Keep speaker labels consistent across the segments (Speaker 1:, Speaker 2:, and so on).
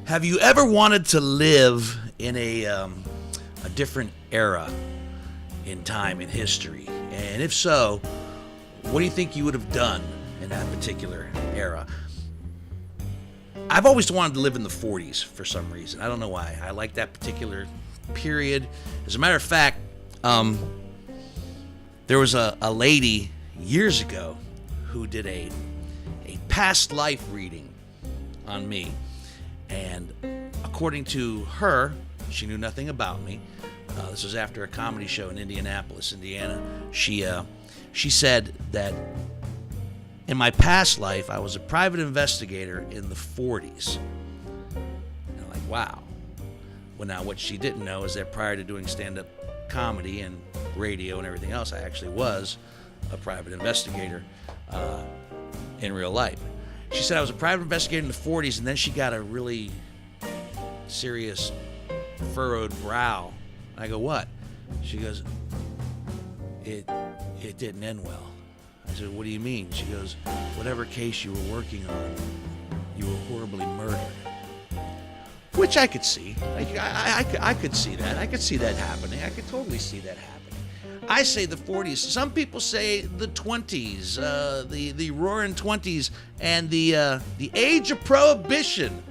Speaker 1: Have you ever wanted to live in a different era in time, in history? And if so, what do you think you would have done in that particular era? I've always wanted to live in the 40s for some reason. I don't know why. I like that particular period. As a matter of fact, there was a lady years ago who did a past life reading on me. And according to her, she knew nothing about me. This was after a comedy show in Indianapolis, Indiana. She said that in my past life, I was a private investigator in the 40s. And I'm like, wow. Well, now what she didn't know is that prior to doing stand-up comedy and radio and everything else, I actually was a private investigator in real life. She said I was a private investigator in the 40s, and then she got a really serious furrowed brow. I go, what? She goes, it didn't end well. I said, what do you mean? She goes, whatever case you were working on, you were horribly murdered. Which I could see. I could see that. I could see that happening. I could totally see that happening. I say the 40s. Some people say the 20s, the roaring 20s, and the age of prohibition,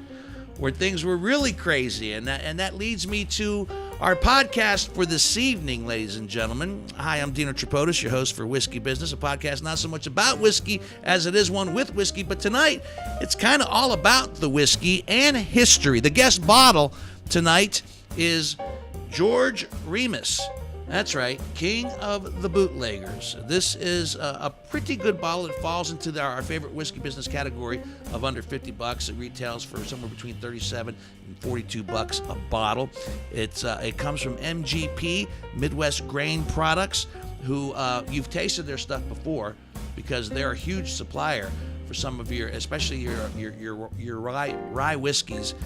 Speaker 1: where things were really crazy. And that leads me to our podcast for this evening, ladies and gentlemen. Hi, I'm Dino Tripodis, your host for Whiskey Business, a podcast not so much about whiskey as it is one with whiskey. But tonight, it's kind of all about the whiskey and history. The guest bottle tonight is George Remus. That's right, king of the bootleggers. This is a pretty good bottle. It falls into our favorite whiskey business category of under $50. It retails for somewhere between $37 and $42 a bottle. It comes from MGP, Midwest Grain Products, who you've tasted their stuff before because they're a huge supplier for some of your, especially your rye whiskeys.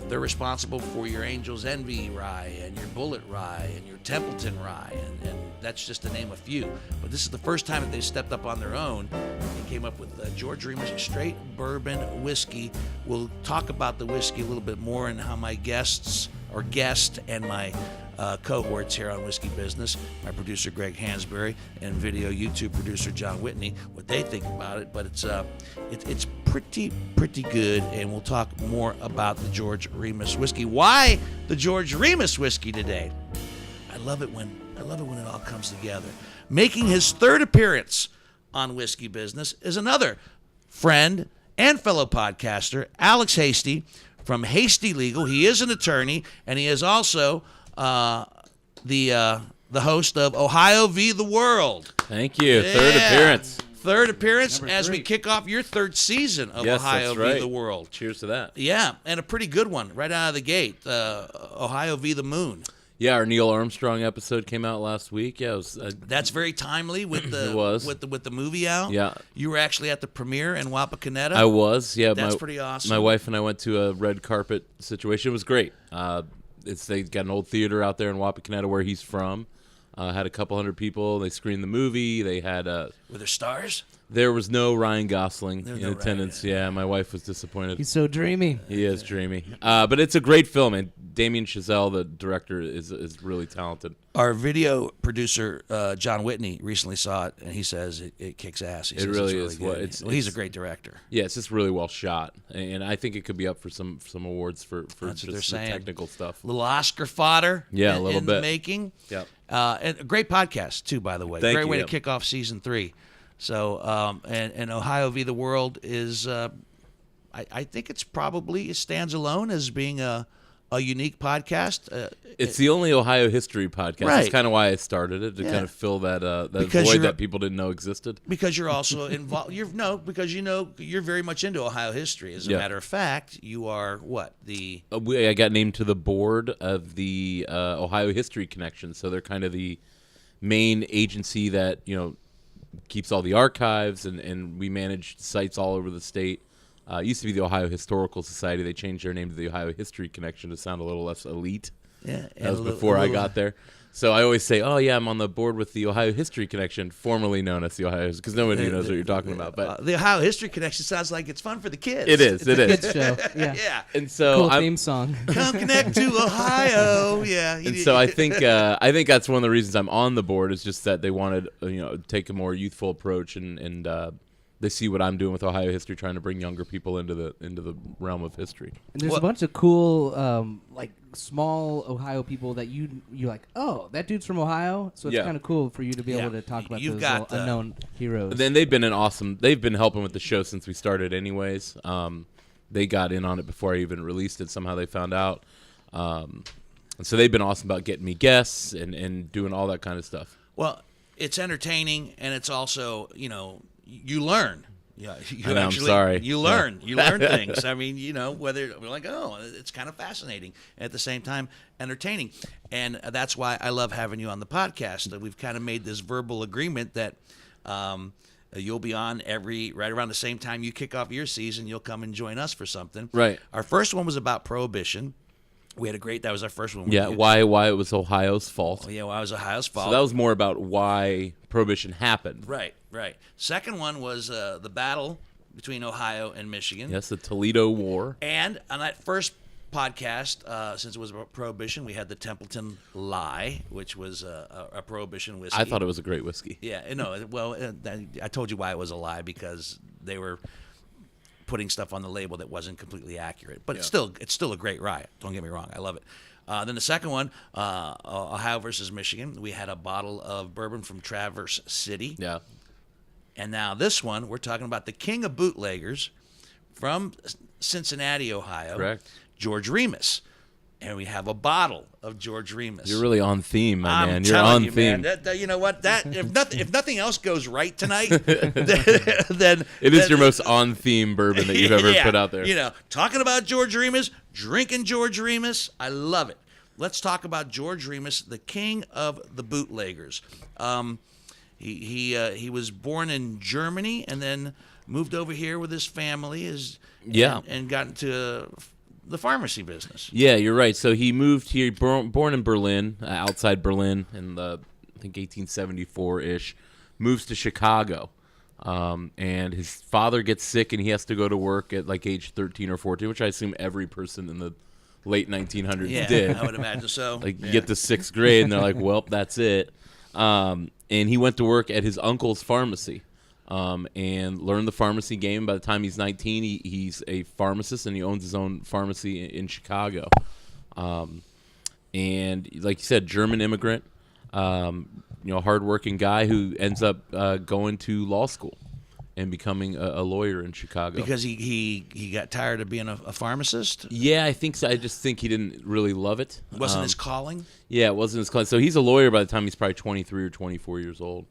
Speaker 1: They're responsible for your Angel's Envy rye and your Bullet rye and your Templeton rye, and that's just to name a few. But this is the first time that they stepped up on their own and came up with George Remus Straight Bourbon Whiskey. We'll talk about the whiskey a little bit more and how my guest and my cohorts here on Whiskey Business, my producer Greg Hansberry and video YouTube producer John Whitney, what they think about it. But it's pretty good, and we'll talk more about the George Remus whiskey. Why the George Remus whiskey today? I love it when it all comes together. Making his third appearance on Whiskey Business is another friend and fellow podcaster, Alex Hastie from Hastie Legal. He is an attorney, and he is also the host of Ohio v. the World.
Speaker 2: Thank you.
Speaker 1: Yeah. Third appearance as we kick off your third season of Ohio v. the World.
Speaker 2: Cheers to that.
Speaker 1: Yeah, and a pretty good one right out of the gate. Ohio v. the Moon.
Speaker 2: Yeah, our Neil Armstrong episode came out last week. Yeah, it was.
Speaker 1: That's very timely with the with the movie out.
Speaker 2: Yeah,
Speaker 1: you were actually at the premiere in Wapakoneta.
Speaker 2: I was. Yeah,
Speaker 1: that's pretty awesome.
Speaker 2: My wife and I went to a red carpet situation. It was great. They got an old theater out there in Wapakoneta where he's from. Had a couple hundred people. They screened the movie. They had
Speaker 1: were there stars?
Speaker 2: There was no Ryan Gosling in attendance. Yeah, my wife was disappointed.
Speaker 3: He's so dreamy.
Speaker 2: He is dreamy. But it's a great film, and Damien Chazelle, the director, is really talented.
Speaker 1: Our video producer, John Whitney, recently saw it, and he says it kicks ass. He
Speaker 2: says
Speaker 1: really
Speaker 2: is.
Speaker 1: Good. He's a great director.
Speaker 2: Yeah, it's just really well shot, and I think it could be up for some awards for
Speaker 1: That's
Speaker 2: just
Speaker 1: what they're
Speaker 2: the
Speaker 1: saying.
Speaker 2: technical stuff.
Speaker 1: A little Oscar fodder.
Speaker 2: Yeah, a little
Speaker 1: in
Speaker 2: bit.
Speaker 1: The making.
Speaker 2: Yep.
Speaker 1: And a great podcast too, by the way.
Speaker 2: Thank
Speaker 1: great
Speaker 2: you.
Speaker 1: way to kick off season 3. So, and Ohio v. the World is, I think it stands alone as being a unique podcast.
Speaker 2: It's the only Ohio history podcast.
Speaker 1: Right.
Speaker 2: That's kind of why I started it, to kind of fill that void that people didn't know existed.
Speaker 1: Because you're also involved. Because you're very much into Ohio history. As a matter of fact, you are what?
Speaker 2: I got named to the board of the Ohio History Connection, so they're kind of the main agency that keeps all the archives, and we manage sites all over the state. It used to be the Ohio Historical Society. They changed their name to the Ohio History Connection to sound a little less elite.
Speaker 1: Yeah,
Speaker 2: That was before I got there. So I always say, "Oh yeah, I'm on the board with the Ohio History Connection, formerly known as the Ohio," because nobody knows what you're talking about. But
Speaker 1: the Ohio History Connection sounds like it's fun for the kids.
Speaker 2: it is. It is.
Speaker 3: Kids show. Yeah.
Speaker 1: Yeah.
Speaker 2: And so
Speaker 3: Cool theme song.
Speaker 1: Come connect to Ohio. Yeah.
Speaker 2: And so I think that's one of the reasons I'm on the board is just that they wanted take a more youthful approach and they see what I'm doing with Ohio history, trying to bring younger people into the realm of history.
Speaker 3: And there's a bunch of cool like small Ohio people that you're like, oh, that dude's from Ohio, so it's kind of cool for you to be able to talk about those little unknown heroes.
Speaker 2: And then they've been they've been helping with the show since we started anyways. They got in on it before I even released it. Somehow they found out. And so they've been awesome about getting me guests and doing all that kind of stuff.
Speaker 1: Well, it's entertaining, and it's also, you learn. Yeah,
Speaker 2: I'm sorry.
Speaker 1: You learn. You learn things. I mean, whether we're like, oh, it's kind of fascinating, and at the same time, entertaining. And that's why I love having you on the podcast. That we've kind of made this verbal agreement that you'll be on right around the same time you kick off your season. You'll come and join us for something.
Speaker 2: Right.
Speaker 1: Our first one was about Prohibition. We had that was our first one.
Speaker 2: Yeah, why it was Ohio's fault.
Speaker 1: Oh, yeah, why it was Ohio's fault.
Speaker 2: So that was more about why Prohibition happened.
Speaker 1: Right. Second one was the battle between Ohio and Michigan.
Speaker 2: Yes, the Toledo War.
Speaker 1: And on that first podcast, since it was about Prohibition, we had the Templeton Lie, which was a Prohibition whiskey.
Speaker 2: I thought it was a great whiskey.
Speaker 1: Yeah, no, well, I told you why it was a lie, because they were putting stuff on the label that wasn't completely accurate. But it's still a great rye. Don't get me wrong. I love it. Then the second one, Ohio versus Michigan. We had a bottle of bourbon from Traverse City.
Speaker 2: Yeah.
Speaker 1: And now this one, we're talking about the king of bootleggers from Cincinnati, Ohio.
Speaker 2: Correct.
Speaker 1: George Remus. And we have a bottle of George Remus.
Speaker 2: You're really on theme, my man.
Speaker 1: You're
Speaker 2: on theme.
Speaker 1: Man, you know what? If nothing else goes right tonight, then
Speaker 2: it is your most on theme bourbon that you've ever put out there.
Speaker 1: Talking about George Remus, drinking George Remus, I love it. Let's talk about George Remus, the king of the bootleggers. He was born in Germany and then moved over here with his family. And got into the pharmacy business.
Speaker 2: Yeah, you're right. So he moved here, born in Berlin, outside Berlin, in I think 1874-ish. Moves to Chicago, and his father gets sick, and he has to go to work at like age 13 or 14, which I assume every person in the late 1900s did.
Speaker 1: I would imagine so.
Speaker 2: You get to 6th grade, and they're like, well, that's it. And he went to work at his uncle's pharmacy. And learned the pharmacy game. By the time he's 19, he's a pharmacist, and he owns his own pharmacy in Chicago. And like you said, German immigrant, hardworking guy who ends up going to law school and becoming a lawyer in Chicago.
Speaker 1: Because he got tired of being a pharmacist?
Speaker 2: Yeah, I think so. I just think he didn't really love it.
Speaker 1: Wasn't his calling?
Speaker 2: Yeah, it wasn't his calling. So he's a lawyer by the time he's probably 23 or 24 years old.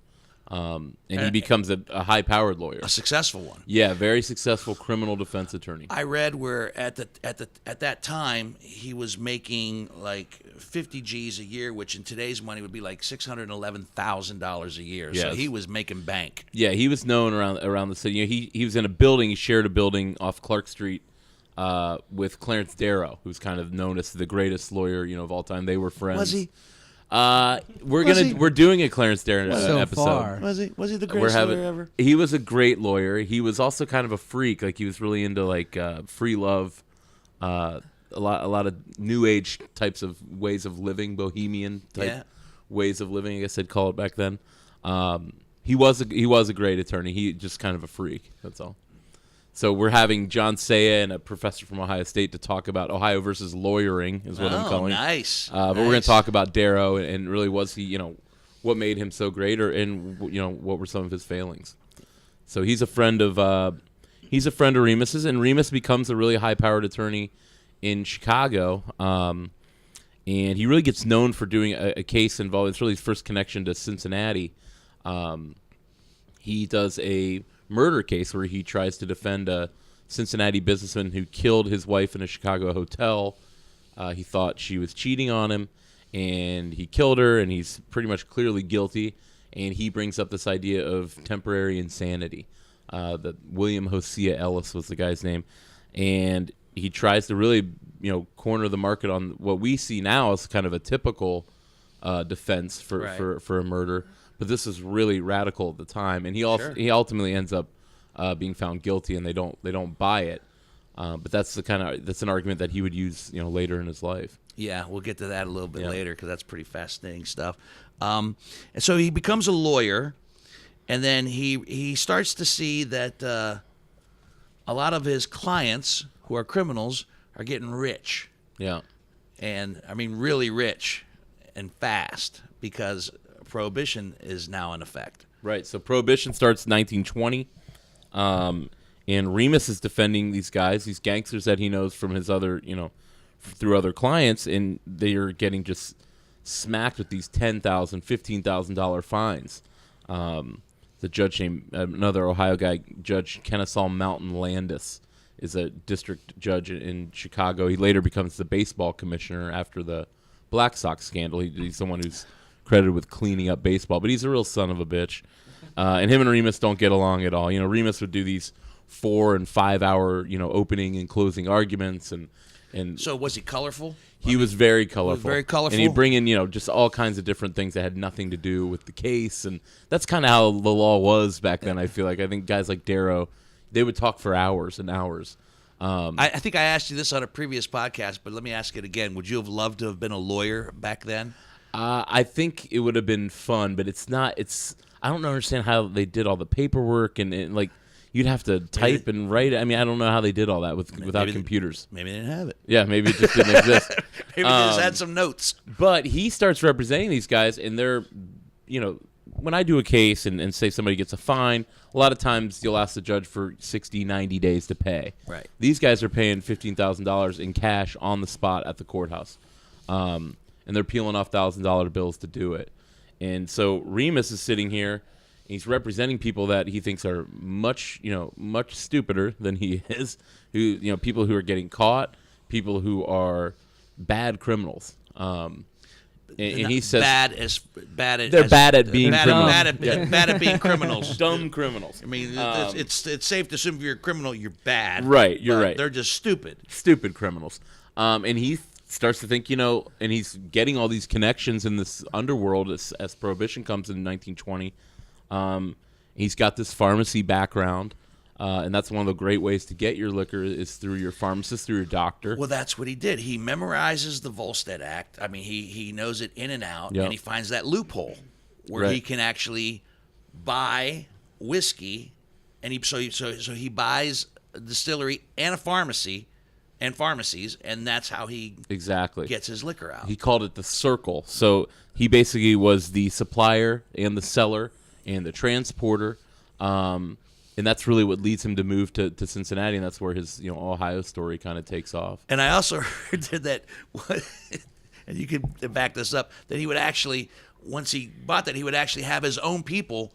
Speaker 2: And he becomes a high-powered lawyer,
Speaker 1: a successful one.
Speaker 2: Yeah, very successful criminal defense attorney.
Speaker 1: I read where at that time he was making like 50 G's a year, which in today's money would be like $611,000 a year.
Speaker 2: Yes.
Speaker 1: So he was making bank.
Speaker 2: Yeah, he was known around the city. He was in a building. He shared a building off Clark Street with Clarence Darrow, who's kind of known as the greatest lawyer of all time. They were friends.
Speaker 1: Was he?
Speaker 2: We're doing a Clarence Darrow episode.
Speaker 3: Far.
Speaker 1: Was he the greatest lawyer ever?
Speaker 2: He was a great lawyer. He was also kind of a freak. Like he was really into free love, a lot of new age types of ways of living, bohemian type ways of living, I guess they'd call it back then. He was a great attorney. He just kind of a freak. That's all. So we're having John Saya and a professor from Ohio State to talk about Ohio versus lawyering, is what I'm calling it.
Speaker 1: Nice.
Speaker 2: But we're going to talk about Darrow and really was he, what made him so great, and what were some of his failings. So he's a friend of Remus's, and Remus becomes a really high-powered attorney in Chicago. And he really gets known for doing a case involving, it's really his first connection to Cincinnati. He does a murder case where he tries to defend a Cincinnati businessman who killed his wife in a Chicago hotel. He thought she was cheating on him, and he killed her, and he's pretty much clearly guilty. And he brings up this idea of temporary insanity. That William Hosea Ellis was the guy's name, and he tries to really, corner the market on what we see now as kind of a typical defense for a murder. But this is really radical at the time, and he ultimately ends up being found guilty, and they don't buy it. But that's an argument that he would use later in his life.
Speaker 1: Yeah, we'll get to that a little bit later because that's pretty fascinating stuff. And so he becomes a lawyer, and then he starts to see that a lot of his clients who are criminals are getting rich.
Speaker 2: Yeah.
Speaker 1: And, I mean, really rich and fast because Prohibition is now in effect.
Speaker 2: Right, so Prohibition starts in 1920, and Remus is defending these guys, these gangsters that he knows from his other, through other clients, and they are getting just smacked with these $10,000, $15,000 fines. The judge named another Ohio guy, Judge Kennesaw Mountain Landis, is a district judge in Chicago. He later becomes the baseball commissioner after the Black Sox scandal. He's someone who's credited with cleaning up baseball, but he's a real son of a bitch. And him and Remus don't get along at all. Remus would do these 4 and 5 hour, opening and closing arguments, and
Speaker 1: so was he colorful?
Speaker 2: He was very colorful.
Speaker 1: Very colorful.
Speaker 2: And he'd bring in, just all kinds of different things that had nothing to do with the case, and that's kind of how the law was back then. I feel like I think guys like Darrow, they would talk for hours and hours.
Speaker 1: I think I asked you this on a previous podcast, but let me ask it again. Would you have loved to have been a lawyer back then?
Speaker 2: I think it would have been fun, but it's not. I don't understand how they did all the paperwork and like you'd have to type and write. I mean, I don't know how they did all that without computers.
Speaker 1: Maybe they didn't have it.
Speaker 2: Yeah, maybe it just didn't exist.
Speaker 1: Maybe they just had some notes.
Speaker 2: But he starts representing these guys, and they're, when I do a case and say somebody gets a fine, a lot of times you'll ask the judge for 60, 90 days to pay.
Speaker 1: Right.
Speaker 2: These guys are paying $15,000 in cash on the spot at the courthouse. And they're peeling off $1,000 bills to do it. And so Remus is sitting here, and he's representing people that he thinks are much stupider than he is. Who, people who are getting caught, people who are bad criminals. And he says they're bad at being criminals.
Speaker 1: Bad at being criminals.
Speaker 2: Dumb criminals.
Speaker 1: I mean, it's safe to assume if you're a criminal, you're bad.
Speaker 2: Right, you're right.
Speaker 1: They're just stupid.
Speaker 2: Stupid criminals. And he starts to think, and he's getting all these connections in this underworld as Prohibition comes in 1920. He's got this pharmacy background, and that's one of the great ways to get your liquor is through your pharmacist, through your doctor.
Speaker 1: Well, that's what he did. He memorizes the Volstead Act. I mean, he knows it in and out, and he finds that loophole where he can actually buy whiskey, and he buys a distillery and a pharmacy and pharmacies, and that's how he gets his liquor out.
Speaker 2: He called it the circle. So he basically was the supplier and the seller and the transporter, and that's really what leads him to move to Cincinnati, and that's where his Ohio story kind of takes off.
Speaker 1: And I also heard that, and you can back this up, that he would actually, once he bought that, he would actually have his own people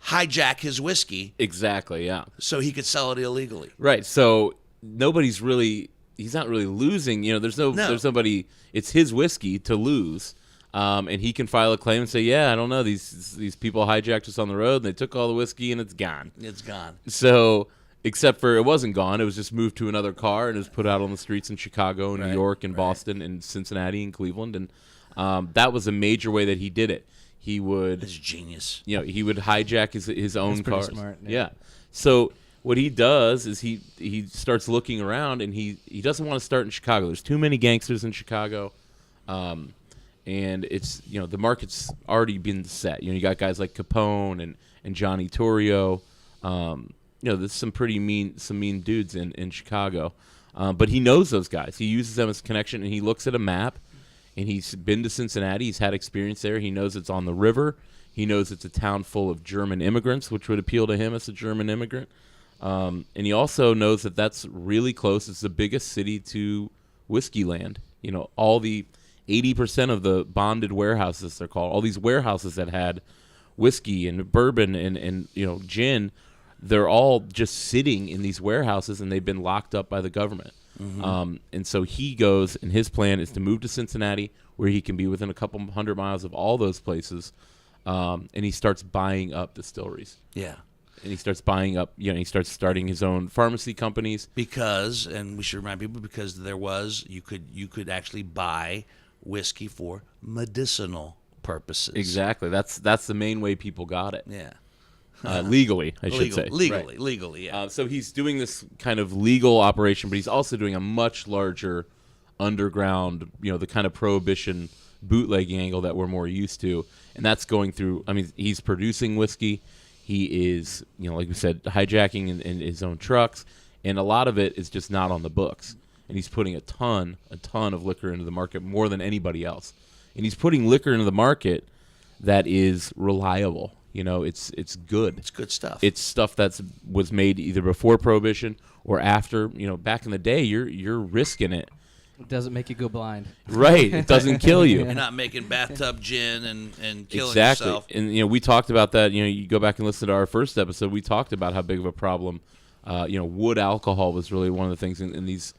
Speaker 1: hijack his whiskey.
Speaker 2: Exactly, yeah.
Speaker 1: So he could sell it illegally.
Speaker 2: Right, so he's not really losing. There's nobody. It's his whiskey to lose, and he can file a claim and say, "Yeah, I don't know. These people hijacked us on the road, and they took all the whiskey, and it's gone.
Speaker 1: It's gone."
Speaker 2: So, except for it wasn't gone. It was just moved to another car and it was put out on the streets in Chicago, and New York, and Boston, and Cincinnati, and Cleveland, and that was a major way that he did it. He would.
Speaker 1: That's genius.
Speaker 2: He would hijack his own cars.
Speaker 3: Smart,
Speaker 2: yeah. So what he does is he starts looking around, and he doesn't want to start in Chicago. There's too many gangsters in Chicago, and it's the market's already been set. You got guys like Capone and Johnny Torrio. There's some mean dudes in Chicago, but he knows those guys. He uses them as a connection, and he looks at a map, and he's been to Cincinnati. He's had experience there. He knows it's on the river. He knows it's a town full of German immigrants, which would appeal to him as a German immigrant. And he also knows that that's really close. It's the biggest city to whiskey land. All the 80% of the bonded warehouses, they're called, all these warehouses that had whiskey and bourbon and gin, they're all just sitting in these warehouses, and they've been locked up by the government. Mm-hmm. And so he goes, and his plan is to move to Cincinnati, where he can be within a couple 100 miles of all those places, and he starts buying up distilleries.
Speaker 1: Yeah.
Speaker 2: And he starts buying up, he starts starting his own pharmacy companies.
Speaker 1: Because, and we should remind people, because you could actually buy whiskey for medicinal purposes.
Speaker 2: Exactly. That's the main way people got it.
Speaker 1: Yeah.
Speaker 2: Legally, I should say.
Speaker 1: Legally, yeah.
Speaker 2: So he's doing this kind of legal operation, but he's also doing a much larger underground, the kind of prohibition bootlegging angle that we're more used to. And that's going through, he's producing whiskey. He is, like we said, hijacking in his own trucks. And a lot of it is just not on the books. And he's putting a ton of liquor into the market, more than anybody else. And he's putting liquor into the market that is reliable. It's good.
Speaker 1: It's good stuff.
Speaker 2: It's stuff that was made either before Prohibition or after. Back in the day, you're risking it.
Speaker 3: It doesn't make you go blind.
Speaker 2: Right. It doesn't kill you.
Speaker 1: You're not making bathtub gin and killing
Speaker 2: exactly.
Speaker 1: yourself.
Speaker 2: And we talked about that. You go back and listen to our first episode. We talked about how big of a problem. Wood alcohol was really one of the things in these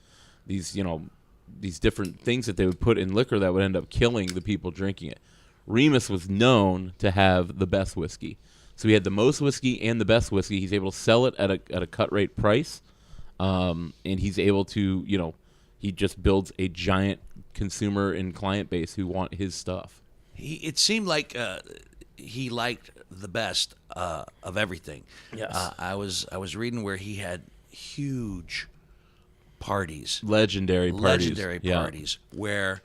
Speaker 2: different things that they would put in liquor that would end up killing the people drinking it. Remus was known to have the best whiskey. So he had the most whiskey and the best whiskey. He's able to sell it at a cut rate price. And he's able to, he just builds a giant consumer and client base who want his stuff.
Speaker 1: It seemed like he liked the best of everything.
Speaker 2: Yes.
Speaker 1: I was reading where he had huge parties.
Speaker 2: Legendary
Speaker 1: parties where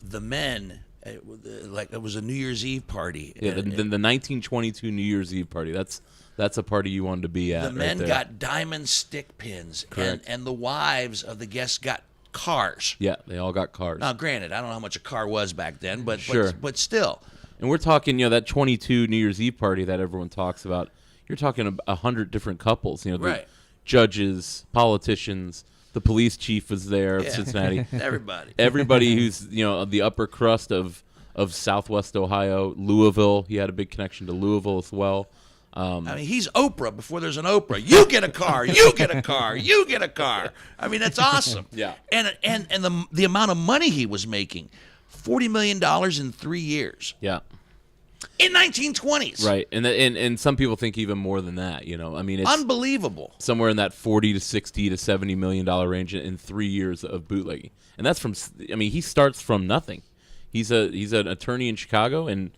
Speaker 1: the men... it was a New Year's Eve party.
Speaker 2: Yeah, the 1922 New Year's Eve party. That's a party you wanted to be at.
Speaker 1: The men got diamond stick pins, and the wives of the guests got cars.
Speaker 2: Yeah, they all got cars.
Speaker 1: Now, granted, I don't know how much a car was back then, but
Speaker 2: sure.
Speaker 1: but still.
Speaker 2: And we're talking, that 22 New Year's Eve party that everyone talks about. You're talking 100 different couples. The
Speaker 1: right.
Speaker 2: Judges, politicians. The police chief was there of Cincinnati. Everybody who's the upper crust of Southwest Ohio, Louisville. He had a big connection to Louisville as well.
Speaker 1: He's Oprah before there's an Oprah. You get a car. You get a car. You get a car. That's awesome.
Speaker 2: Yeah.
Speaker 1: And the amount of money he was making, $40 million in 3 years.
Speaker 2: Yeah.
Speaker 1: In 1920s.
Speaker 2: Right. And some people think even more than that, it's
Speaker 1: unbelievable.
Speaker 2: Somewhere in that 40 to 60 to 70 million dollar range in 3 years of bootlegging. And that's he starts from nothing. He's an attorney in Chicago, and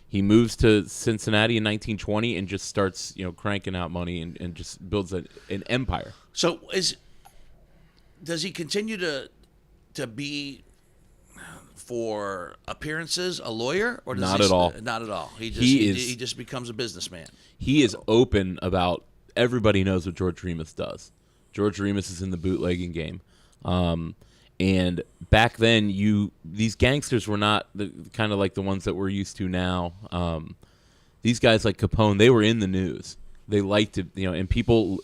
Speaker 2: he moves to Cincinnati in 1920 and just starts, cranking out money and just builds an empire.
Speaker 1: So does he continue to be, for appearances, a lawyer, or does
Speaker 2: not at all?
Speaker 1: Not at all. He just becomes a businessman.
Speaker 2: He is open about. Everybody knows what George Remus does. George Remus is in the bootlegging game, and back then, these gangsters were not kind of like the ones that we're used to now. These guys like Capone, they were in the news. They liked it, and people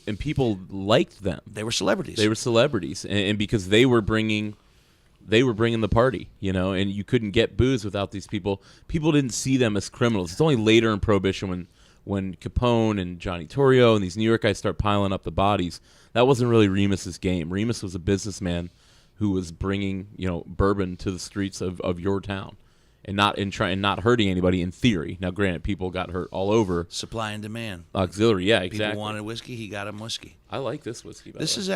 Speaker 2: liked them.
Speaker 1: They were celebrities.
Speaker 2: And because they were bringing the party, and you couldn't get booze without these people. People didn't see them as criminals. It's only later in Prohibition when Capone and Johnny Torrio and these New York guys start piling up the bodies. That wasn't really Remus's game. Remus was a businessman who was bringing, bourbon to the streets of your town, and not hurting anybody in theory. Now, granted, people got hurt all over.
Speaker 1: Supply and demand.
Speaker 2: Auxiliary, yeah, exactly.
Speaker 1: People wanted whiskey, he got them whiskey.
Speaker 2: I like this whiskey.
Speaker 1: This is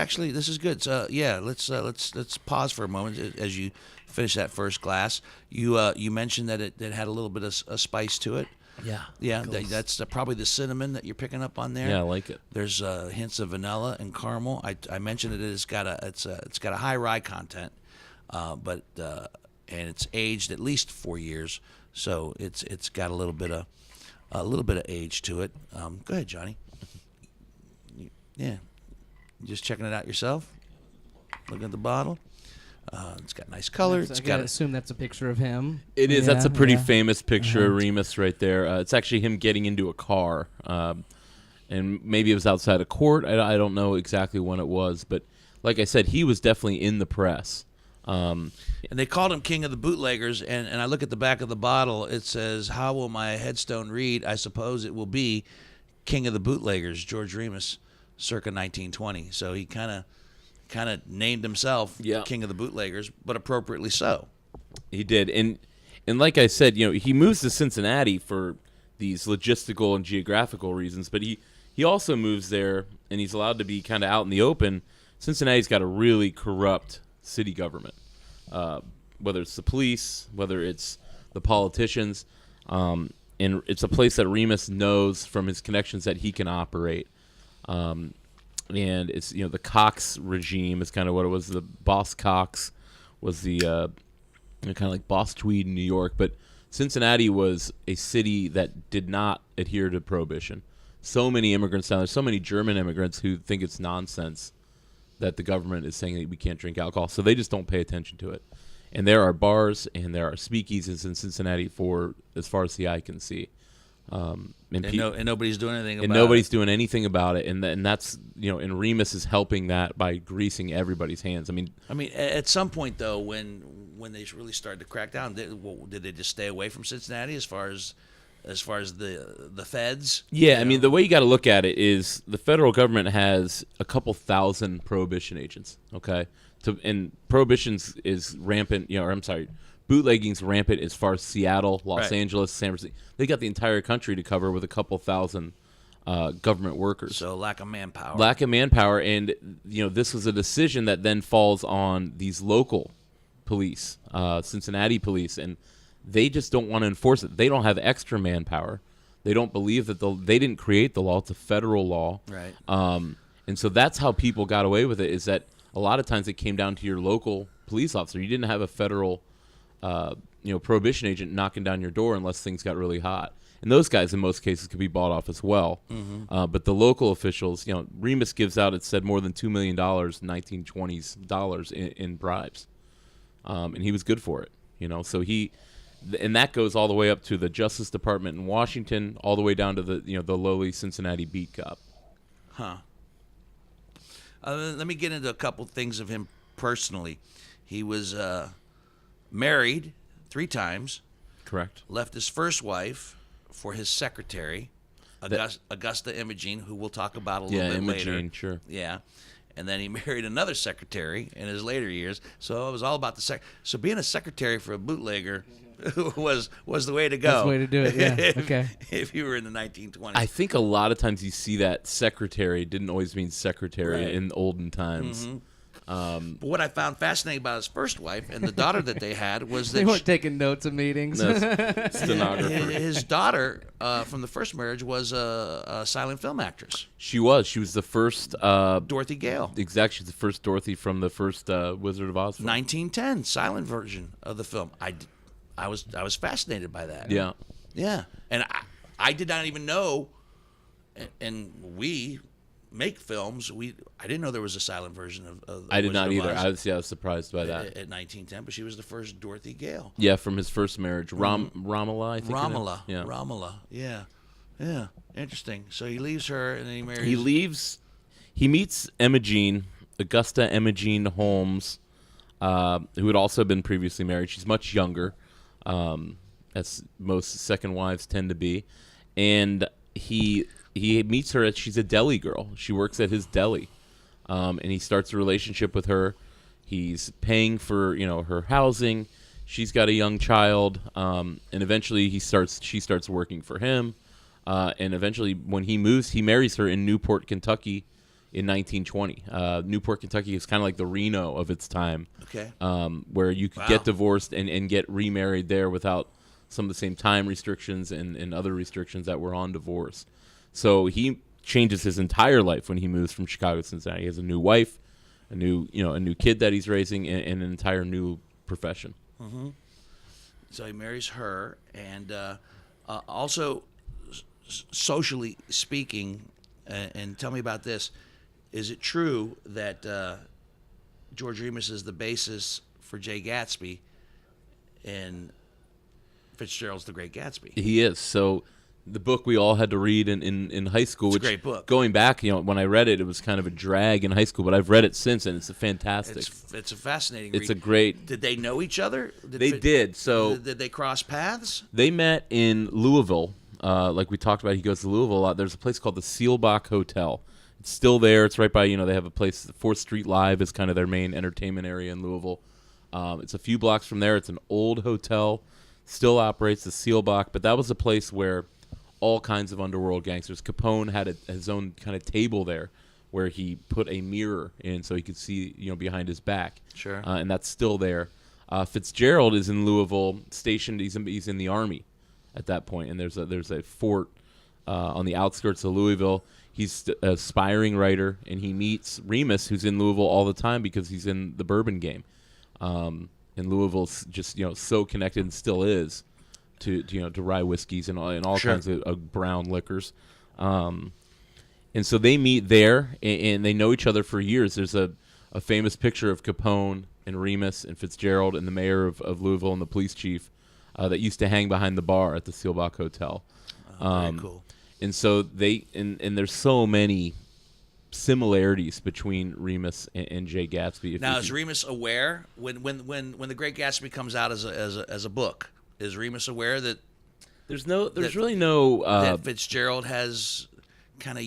Speaker 1: good. So let's pause for a moment as you finish that first glass. You mentioned that it had a little bit of a spice to it. Yeah. That's probably the cinnamon that you're picking up on there.
Speaker 2: Yeah, I like it.
Speaker 1: There's hints of vanilla and caramel. I mentioned it's got a high rye content, but and it's aged at least 4 years, so it's got a little bit of age to it. Go ahead, Johnny. Yeah, you just checking it out yourself. Looking at the bottle. It's got nice color.
Speaker 3: I gotta assume that's a picture of him.
Speaker 2: It is. That's a pretty famous picture of Remus right there. It's actually him getting into a car, and maybe it was outside a court. I don't know exactly when it was, but like I said, he was definitely in the press.
Speaker 1: And they called him King of the Bootleggers, and I look at the back of the bottle. It says, "How will my headstone read? I suppose it will be King of the Bootleggers, George Remus, circa 1920." So he kind of named himself King of the Bootleggers, but appropriately so.
Speaker 2: He did, and like I said, he moves to Cincinnati for these logistical and geographical reasons, but he he also moves there, and he's allowed to be kind of out in the open. Cincinnati's got a really corrupt city government, whether it's the police, whether it's the politicians, and it's a place that Remus knows from his connections that he can operate. And it's the Cox regime is kind of what it was. The Boss Cox was the kind of like Boss Tweed in New York, but Cincinnati was a city that did not adhere to prohibition. So many immigrants down there, so many German immigrants who think it's nonsense that the government is saying that we can't drink alcohol, so they just don't pay attention to it. And there are bars and there are speakeasies in Cincinnati for as far as the eye can see. And
Speaker 1: nobody's doing anything about it.
Speaker 2: And nobody's doing anything about it. And that's, and Remus is helping that by greasing everybody's hands. I mean,
Speaker 1: at some point, though, when they really started to crack down, did they just stay away from Cincinnati as far as the feds?
Speaker 2: Yeah, I mean, the way you got to look at it is the federal government has a couple thousand prohibition agents, okay? And prohibitions is rampant, bootlegging's rampant as far as Seattle, Los Angeles, San Francisco. They got the entire country to cover with a couple thousand government workers.
Speaker 1: So lack of manpower.
Speaker 2: And this was a decision that then falls on these local police, Cincinnati police, and they just don't want to enforce it. They don't have extra manpower. They don't believe that they didn't create the law. It's a federal law.
Speaker 1: Right.
Speaker 2: And so that's how people got away with it, is that a lot of times it came down to your local police officer. You didn't have a federal prohibition agent knocking down your door unless things got really hot. And those guys, in most cases, could be bought off as well. Mm-hmm. But the local officials, Remus gives out, it said, more than $2 million, 1920s dollars in bribes. And he was good for it, So and that goes all the way up to the Justice Department in Washington, all the way down to the lowly Cincinnati beat cop.
Speaker 1: Huh. Let me get into a couple things of him personally. He was married 3 times.
Speaker 2: Correct.
Speaker 1: Left his first wife for his secretary, Augusta Imogene, who we'll talk about a little bit later.
Speaker 2: Imogene, sure.
Speaker 1: Yeah. And then he married another secretary in his later years. So it was all about So being a secretary for a bootlegger was the way to go.
Speaker 3: That's the way to do it, yeah. Okay.
Speaker 1: If you were in the 1920s.
Speaker 2: I think a lot of times you see that secretary didn't always mean secretary in olden times.
Speaker 1: Mm-hmm. But what I found fascinating about his first wife and the daughter that they had was that
Speaker 3: they weren't taking notes of meetings.
Speaker 2: Stenographer.
Speaker 1: His daughter from the first marriage was a silent film actress.
Speaker 2: She was the first
Speaker 1: Dorothy Gale.
Speaker 2: Exactly, she's the first Dorothy from the first Wizard of Oz film.
Speaker 1: 1910 silent version of the film. I was fascinated by that.
Speaker 2: Yeah,
Speaker 1: yeah, and I did not even know, and we make films. I didn't know there was a silent version of
Speaker 2: I did not
Speaker 1: Wizard
Speaker 2: either.
Speaker 1: of Oz
Speaker 2: I was surprised by that.
Speaker 1: At 1910, but she was the first Dorothy Gale.
Speaker 2: Yeah, from his first marriage, Romola, I think.
Speaker 1: Romola. Yeah. Interesting. So he leaves her, and then he marries.
Speaker 2: He leaves. He meets Imogene, Augusta Imogene Holmes, who had also been previously married. She's much younger, as most second wives tend to be, and he meets her. She's a deli girl. She works at his deli, and he starts a relationship with her. He's paying for her housing. She's got a young child, and eventually she starts working for him. And eventually, when he moves, he marries her in Newport, Kentucky, in 1920. Newport, Kentucky is kind of like the Reno of its time.
Speaker 1: Okay.
Speaker 2: Where you could get divorced and get remarried there without some of the same time restrictions and other restrictions that were on divorce. So he changes his entire life when he moves from Chicago to Cincinnati. He has a new wife, a new kid that he's raising, and an entire new profession.
Speaker 1: Mm-hmm. So he marries her, and also socially speaking, and tell me about this. Is it true that George Remus is the basis for Jay Gatsby and Fitzgerald's The Great Gatsby?
Speaker 2: He is. So the book we all had to read in high school.
Speaker 1: It's a great book.
Speaker 2: Going back, when I read it, it was kind of a drag in high school, but I've read it since, and it's a fantastic.
Speaker 1: It's a fascinating
Speaker 2: read. It's
Speaker 1: a
Speaker 2: great.
Speaker 1: Did they know each other?
Speaker 2: They did. So
Speaker 1: did they cross paths?
Speaker 2: They met in Louisville. Like we talked about, he goes to Louisville a lot. There's a place called the Seelbach Hotel. It's still there. It's right by, they have a place, 4th Street Live is kind of their main entertainment area in Louisville. It's a few blocks from there. It's an old hotel, still operates, the Seelbach, but that was a place where all kinds of underworld gangsters. Capone had his own kind of table there where he put a mirror in so he could see, behind his back.
Speaker 1: Sure.
Speaker 2: And that's still there. Fitzgerald is in Louisville, stationed. He's in the Army at that point, and there's a fort on the outskirts of Louisville. He's an aspiring writer, and he meets Remus, who's in Louisville all the time because he's in the Bourbon game. And Louisville's just so connected and still is to rye whiskeys and all
Speaker 1: Sure.
Speaker 2: kinds of brown liquors. And so they meet there, and they know each other for years. There's a famous picture of Capone and Remus and Fitzgerald and the mayor of Louisville and the police chief that used to hang behind the bar at the Seelbach Hotel.
Speaker 1: Very cool.
Speaker 2: And so and there's so many similarities between Remus and Jay Gatsby.
Speaker 1: Now, is Remus aware when The Great Gatsby comes out as a book? Is Remus aware that
Speaker 2: there's really no
Speaker 1: that Fitzgerald has kind of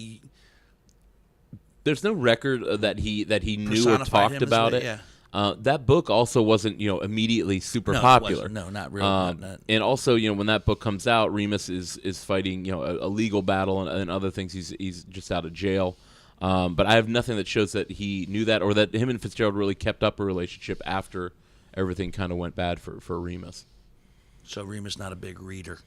Speaker 2: there's no record that he knew or
Speaker 1: personified
Speaker 2: talked
Speaker 1: him
Speaker 2: about
Speaker 1: as
Speaker 2: it.
Speaker 1: yeah.
Speaker 2: That book also wasn't immediately super
Speaker 1: No, it
Speaker 2: popular.
Speaker 1: wasn't. No, not really. Not.
Speaker 2: And also, when that book comes out, Remus is fighting a legal battle and other things. He's just out of jail. But I have nothing that shows that he knew that or that him and Fitzgerald really kept up a relationship after everything kind of went bad for Remus.
Speaker 1: So Remus not a big reader.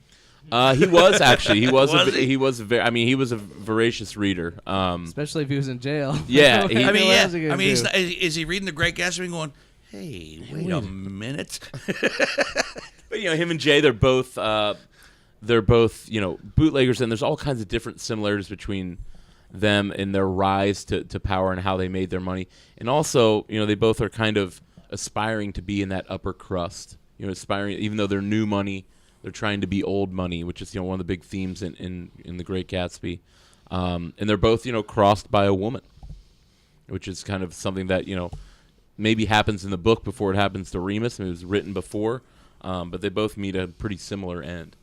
Speaker 2: He was actually. He was.
Speaker 1: Was he?
Speaker 2: He was he was a voracious reader.
Speaker 3: Especially if he was in jail.
Speaker 2: Yeah,
Speaker 3: What
Speaker 2: he-
Speaker 3: else
Speaker 1: Yeah.
Speaker 3: is he gonna
Speaker 1: I mean,
Speaker 3: do?
Speaker 1: is he reading The Great Gatsby and going, "Hey, wait a minute"?
Speaker 2: But him and Jay, they're both bootleggers, and there's all kinds of different similarities between them and their rise to power and how they made their money. And also, they both are kind of aspiring to be in that upper crust. Aspiring, even though they're new money, they're trying to be old money, which is one of the big themes in The Great Gatsby. And they're both crossed by a woman, which is kind of something that maybe happens in the book before it happens to Remus. I mean, it was written before, but they both meet a pretty similar end.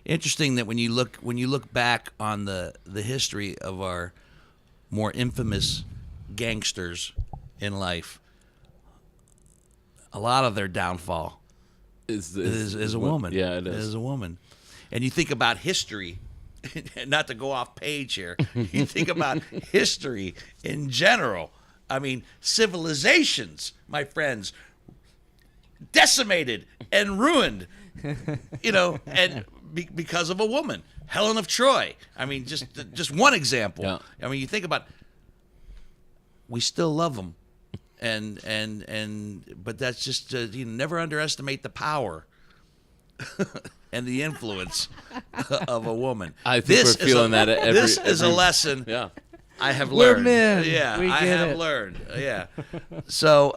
Speaker 1: Interesting that when you look back on the history of our more infamous gangsters in life, a lot of their downfall is a woman.
Speaker 2: Yeah, it is.
Speaker 1: It is a woman. And you think about history, not to go off page here, you think about history in general. I mean, civilizations, my friends, decimated and ruined, and because of a woman. Helen of Troy. I mean, just one example.
Speaker 2: Yeah.
Speaker 1: I mean, you think about, we still love them. But that's just never underestimate the power and the influence of a woman.
Speaker 2: I think we're feeling that at
Speaker 1: this is a lesson.
Speaker 2: Yeah.
Speaker 1: I have
Speaker 3: We're
Speaker 1: learned.
Speaker 3: men.
Speaker 1: Yeah,
Speaker 3: We
Speaker 1: I
Speaker 3: get
Speaker 1: have
Speaker 3: it.
Speaker 1: learned. Yeah. So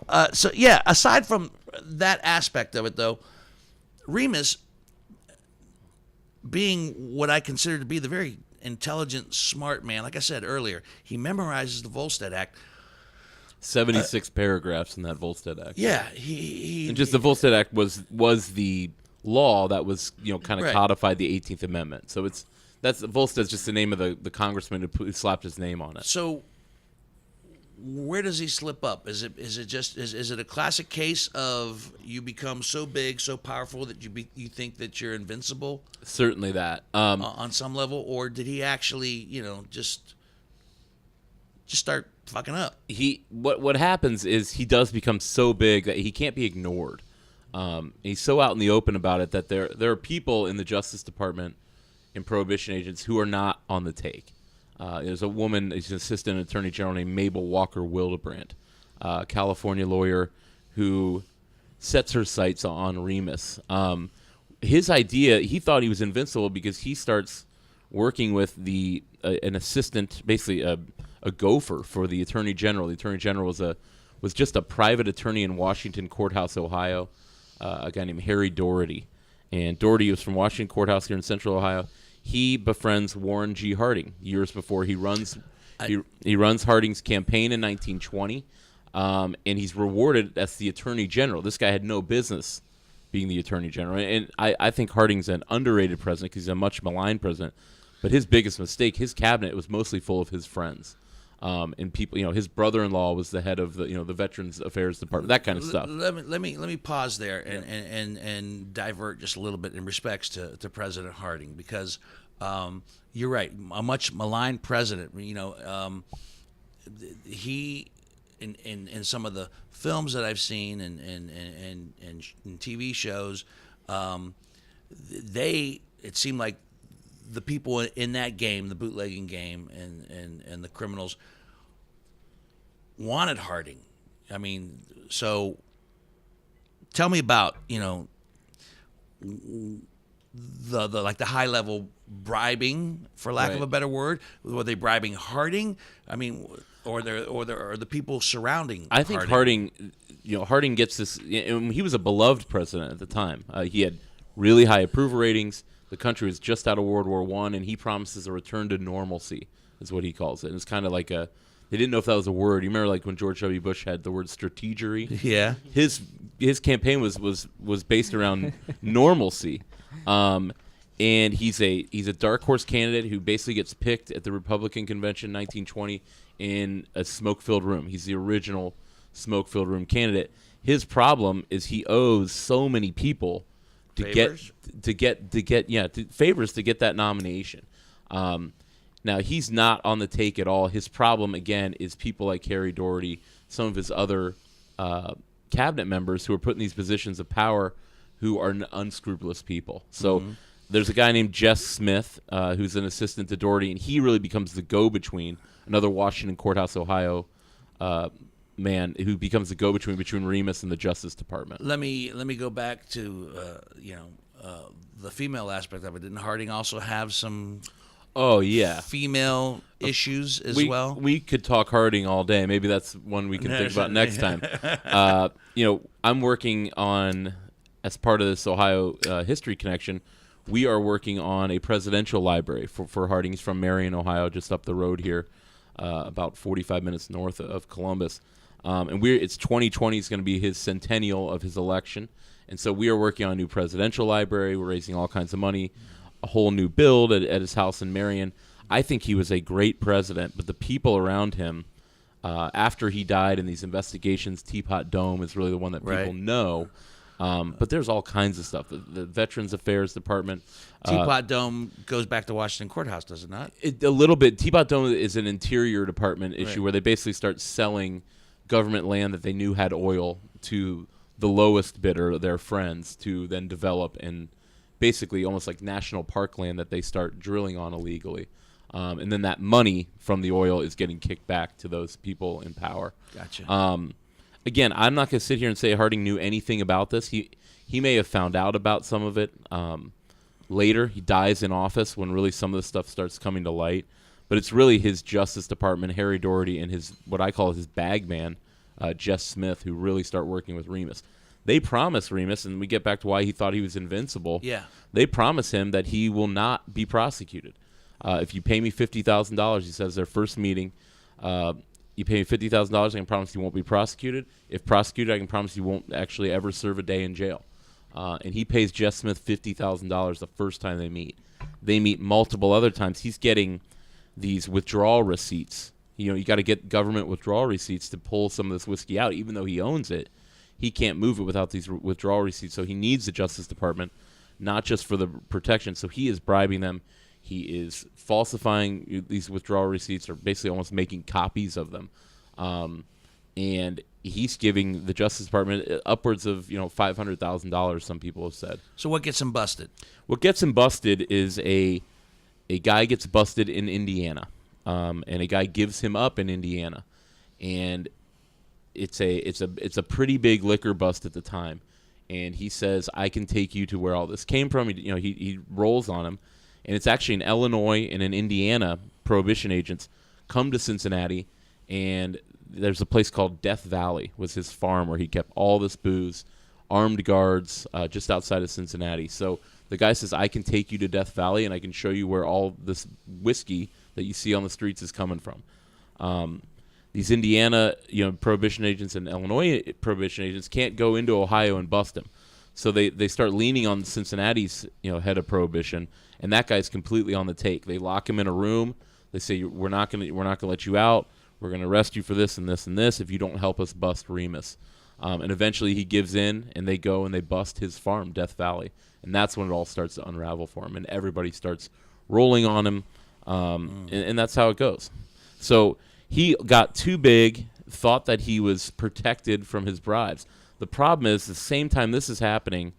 Speaker 1: yeah. Aside from that aspect of it, though, Remus, being what I consider to be the very intelligent, smart man, like I said earlier, he memorizes the Volstead Act.
Speaker 2: 76 paragraphs in that Volstead Act.
Speaker 1: Yeah, he
Speaker 2: And just the Volstead Act was the law that was kind of
Speaker 1: Right.
Speaker 2: codified the 18th Amendment. So that's Volstead's just the name of the congressman who slapped his name on it.
Speaker 1: So where does he slip up? Is it a classic case of you become so big, so powerful that you think that you're invincible
Speaker 2: Certainly that.
Speaker 1: on some level, or did he actually just start fucking up?
Speaker 2: What happens is he does become so big that he can't be ignored. He's so out in the open about it that there are people in the Justice Department and prohibition agents who are not on the take. There's a woman, she's an assistant attorney general named Mabel Walker Wildebrandt, a California lawyer who sets her sights on Remus. His idea, he thought he was invincible because he starts working with an assistant, basically a gopher for the attorney general. The attorney general was just a private attorney in Washington Courthouse, Ohio, a guy named Harry Doherty. And Doherty was from Washington Courthouse here in Central Ohio. He befriends Warren G. Harding years before he runs. He runs Harding's campaign in 1920, and he's rewarded as the attorney general. This guy had no business being the attorney general, and I think Harding's an underrated president because he's a much maligned president. But his biggest mistake, his cabinet was mostly full of his friends. And people, his brother-in-law was the head of the Veterans Affairs Department, that kind of stuff.
Speaker 1: Let me pause there and divert just a little bit in respects to President Harding, because You're right. A much maligned president. He in some of the films that I've seen and TV shows, it seemed like the people in that game, the bootlegging game, and the criminals wanted Harding. I mean, so tell me about the high level bribing, for lack of a better word. Were they bribing Harding? I mean, or the people surrounding.
Speaker 2: I think Harding gets this. He was a beloved president at the time. He had really high approval ratings. The country was just out of World War I, and he promises a return to normalcy, is what he calls it. And it's kind of like they didn't know if that was a word. You remember, like when George W. Bush had the word strategery?
Speaker 1: Yeah.
Speaker 2: His campaign was based around normalcy, and he's a dark horse candidate who basically gets picked at the Republican convention in 1920 in a smoke-filled room. He's the original smoke-filled room candidate. His problem is he owes so many people favors to get that nomination. Now he's not on the take at all. His problem again is people like Harry Doherty, some of his other cabinet members who are put in these positions of power, who are unscrupulous people. So there's a guy named Jess Smith who's an assistant to Doherty, and he really becomes the go-between. Another Washington Courthouse, Ohio man who becomes the go-between between Remus and the Justice Department.
Speaker 1: Let me go back to the female aspect of it. Didn't Harding also have some female issues as well?
Speaker 2: We could talk Harding all day. Maybe that's one we can think about next time. I'm working on, as part of this Ohio History Connection, we are working on a presidential library for Harding. He's from Marion, Ohio, just up the road here, about 45 minutes north of Columbus. And it's 2020 is going to be his centennial of his election. And so we are working on a new presidential library. We're raising all kinds of money, a whole new build at his house in Marion. I think he was a great president, but the people around him, after he died in these investigations, Teapot Dome is really the one that people know. But there's all kinds of stuff. The Veterans Affairs Department.
Speaker 1: Teapot Dome goes back to Washington Courthouse, does it not?
Speaker 2: A little bit. Teapot Dome is an Interior Department issue where they basically start selling government land that they knew had oil to the lowest bidder, their friends, to then develop and basically almost like national park land that they start drilling on illegally. And then that money from the oil is getting kicked back to those people in power.
Speaker 1: Gotcha.
Speaker 2: Again, I'm not going to sit here and say Harding knew anything about this. He may have found out about some of it later. He dies in office when really some of the stuff starts coming to light. But it's really his Justice Department, Harry Doherty, and his what I call his bag man, Jess Smith, who really start working with Remus. They promise Remus, and we get back to why he thought he was invincible.
Speaker 1: Yeah.
Speaker 2: They promise him that he will not be prosecuted. If you pay me $50,000, he says, their first meeting, you pay me $50,000, I can promise you won't be prosecuted. If prosecuted, I can promise you won't actually ever serve a day in jail. And he pays Jess Smith $50,000 the first time they meet. They meet multiple other times. He's getting these withdrawal receipts. You got to get government withdrawal receipts to pull some of this whiskey out. Even though he owns it, he can't move it without these withdrawal receipts. So he needs the Justice Department, not just for the protection. So he is bribing them. He is falsifying these withdrawal receipts, or basically almost making copies of them. And he's giving the Justice Department upwards of $500,000. Some people have said.
Speaker 1: So what gets him busted?
Speaker 2: What gets him busted is a guy gets busted in Indiana, and a guy gives him up in Indiana, and it's a pretty big liquor bust at the time. And he says, "I can take you to where all this came from." He rolls on him. And it's actually in Illinois and in Indiana, prohibition agents come to Cincinnati, and there's a place called Death Valley, was his farm where he kept all this booze, armed guards just outside of Cincinnati. So the guy says, "I can take you to Death Valley, and I can show you where all this whiskey that you see on the streets is coming from." These Indiana prohibition agents and Illinois prohibition agents can't go into Ohio and bust him. So they start leaning on Cincinnati's head of prohibition. And that guy's completely on the take. They lock him in a room. They say, we're not gonna let you out. We're gonna arrest you for this and this and this if you don't help us bust Remus. And eventually he gives in, and they go and they bust his farm, Death Valley. And that's when it all starts to unravel for him, and everybody starts rolling on him, and that's how it goes. So he got too big, thought that he was protected from his bribes. The problem is, the same time this is happening,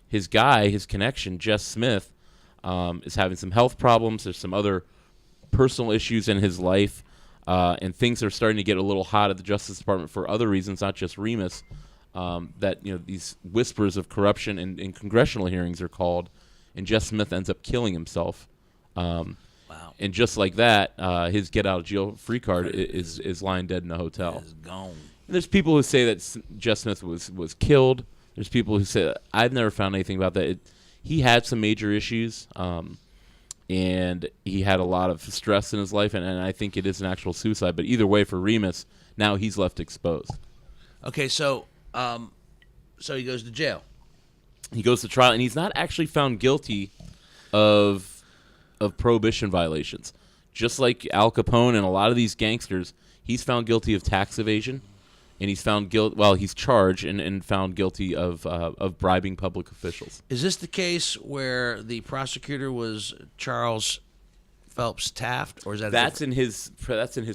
Speaker 2: his connection, Jess Smith, is having some health problems. There's some other personal issues in his life, and things are starting to get a little hot at the Justice Department for other reasons, not just Remus. That these whispers of corruption in congressional hearings are called, and Jess Smith ends up killing himself. Wow! And just like that, his get out of jail free card is lying dead in a hotel.
Speaker 1: It's gone.
Speaker 2: And there's people who say that Jess Smith was killed. There's people who say I've never found anything about that. He had some major issues, and he had a lot of stress in his life, and I think it is an actual suicide. But either way, for Remus, now he's left exposed.
Speaker 1: Okay, so he goes to jail.
Speaker 2: He goes to trial, and he's not actually found guilty of prohibition violations. Just like Al Capone and a lot of these gangsters, he's found guilty of tax evasion, and he's found he's charged and found guilty of bribing public officials.
Speaker 1: Is this the case where the prosecutor was Charles Phelps Taft, or is that
Speaker 2: that's in his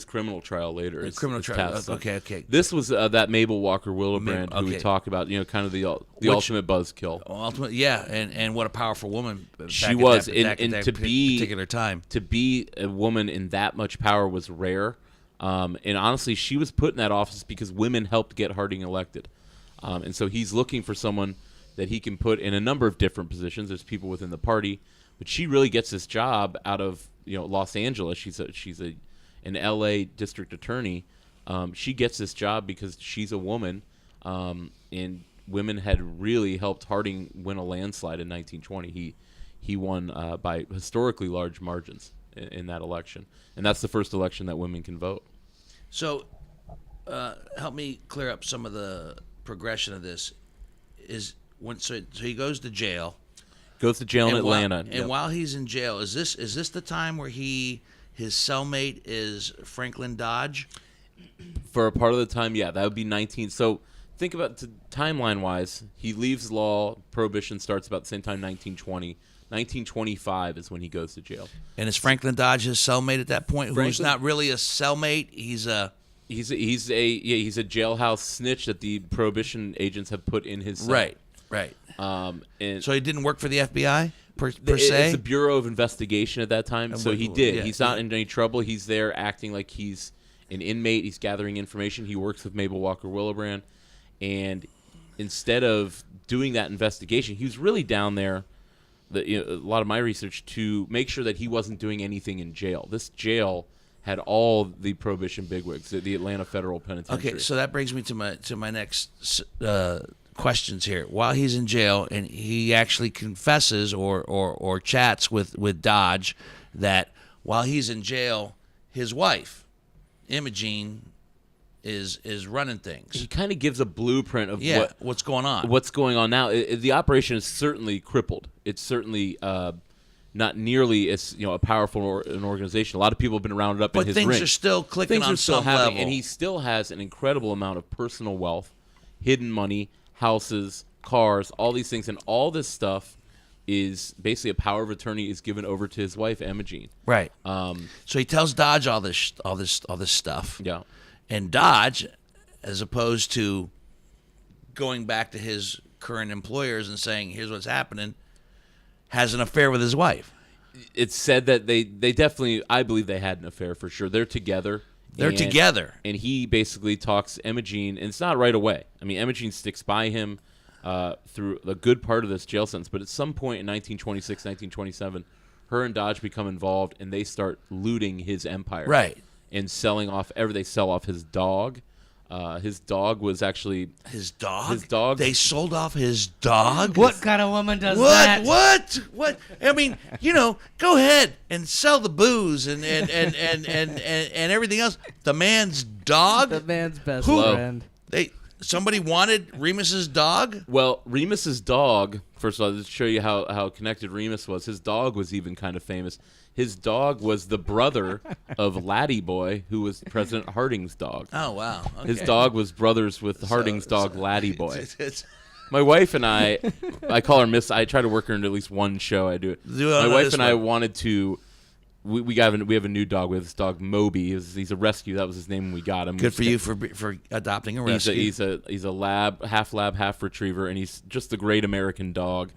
Speaker 2: criminal trial later?
Speaker 1: Criminal trial. Okay.
Speaker 2: This was that Mabel Walker Willoughbrand who we talked about. Kind of the ultimate buzzkill.
Speaker 1: Ultimate, yeah, and what a powerful woman
Speaker 2: she was.
Speaker 1: Back at that particular time.
Speaker 2: To be a woman in that much power was rare. And honestly, she was put in that office because women helped get Harding elected. And so he's looking for someone that he can put in a number of different positions. There's people within the party, but she really gets this job out of Los Angeles. She's an L.A. district attorney. She gets this job because she's a woman, and women had really helped Harding win a landslide in 1920. He won by historically large margins in that election, and that's the first election that women can vote.
Speaker 1: So, help me clear up some of the progression of this. So he goes to jail.
Speaker 2: Goes to jail in Atlanta.
Speaker 1: And while he's in jail, is this the time where his cellmate is Franklin Dodge?
Speaker 2: For a part of the time, yeah, that would be 19. So think about timeline-wise. He leaves law. Prohibition starts about the same time, 1920. 1925 is when he goes to jail.
Speaker 1: And is Franklin Dodge his cellmate at that point? Who's not really a cellmate? He's a
Speaker 2: jailhouse snitch that the prohibition agents have put in his cell.
Speaker 1: Right.
Speaker 2: And
Speaker 1: so he didn't work for the FBI per se?
Speaker 2: It's the Bureau of Investigation at that time. So he did. Yeah, he's not in any trouble. He's there acting like he's an inmate. He's gathering information. He works with Mabel Walker Willoughbrand. And instead of doing that investigation, he was really down there, a lot of my research, to make sure that he wasn't doing anything in jail. This jail had all the prohibition bigwigs, the Atlanta Federal Penitentiary.
Speaker 1: Okay, so that brings me to my next questions here. While he's in jail, and he actually confesses or chats with Dodge that while he's in jail, his wife, Imogene, is running things.
Speaker 2: He kind of gives a blueprint of
Speaker 1: what's going on.
Speaker 2: What's going on now? The operation is certainly crippled. It's certainly not nearly as a powerful an organization. A lot of people have been rounded up in his ring.
Speaker 1: But things are still clicking on some level.
Speaker 2: And he still has an incredible amount of personal wealth, hidden money, houses, cars, all these things, and all this stuff is basically a power of attorney is given over to his wife, Imogene.
Speaker 1: Right. So he tells Dodge all this stuff.
Speaker 2: Yeah.
Speaker 1: And Dodge, as opposed to going back to his current employers and saying, here's what's happening, has an affair with his wife.
Speaker 2: It's said that they definitely, I believe they had an affair for sure. They're together. And he basically talks Imogene, and it's not right away. I mean, Imogene sticks by him through a good part of this jail sentence, but at some point in 1926, 1927, her and Dodge become involved, and they start looting his empire.
Speaker 1: Right.
Speaker 2: And selling off they sell off his dog. His dog was actually
Speaker 1: his dog.
Speaker 2: His dog.
Speaker 1: They sold off his dog.
Speaker 3: What kind of woman does that?
Speaker 1: What? I mean, go ahead and sell the booze and everything else. The man's dog.
Speaker 3: The man's best friend.
Speaker 1: Somebody wanted Remus's dog?
Speaker 2: Well, Remus's dog, first of all, to show you how connected Remus was, his dog was even kind of famous. His dog was the brother of Laddie Boy, who was President Harding's dog.
Speaker 1: Oh, wow. Okay.
Speaker 2: His dog was brothers with Harding's dog, Laddie Boy. My wife and I call her Miss. I try to work her into at least one show. I do it. My wife and I wanted to. We have a new dog. We have this dog Moby. He's a rescue. That was his name when we got him.
Speaker 1: Good for you for adopting a rescue.
Speaker 2: He's a lab, half retriever, and he's just a great American dog.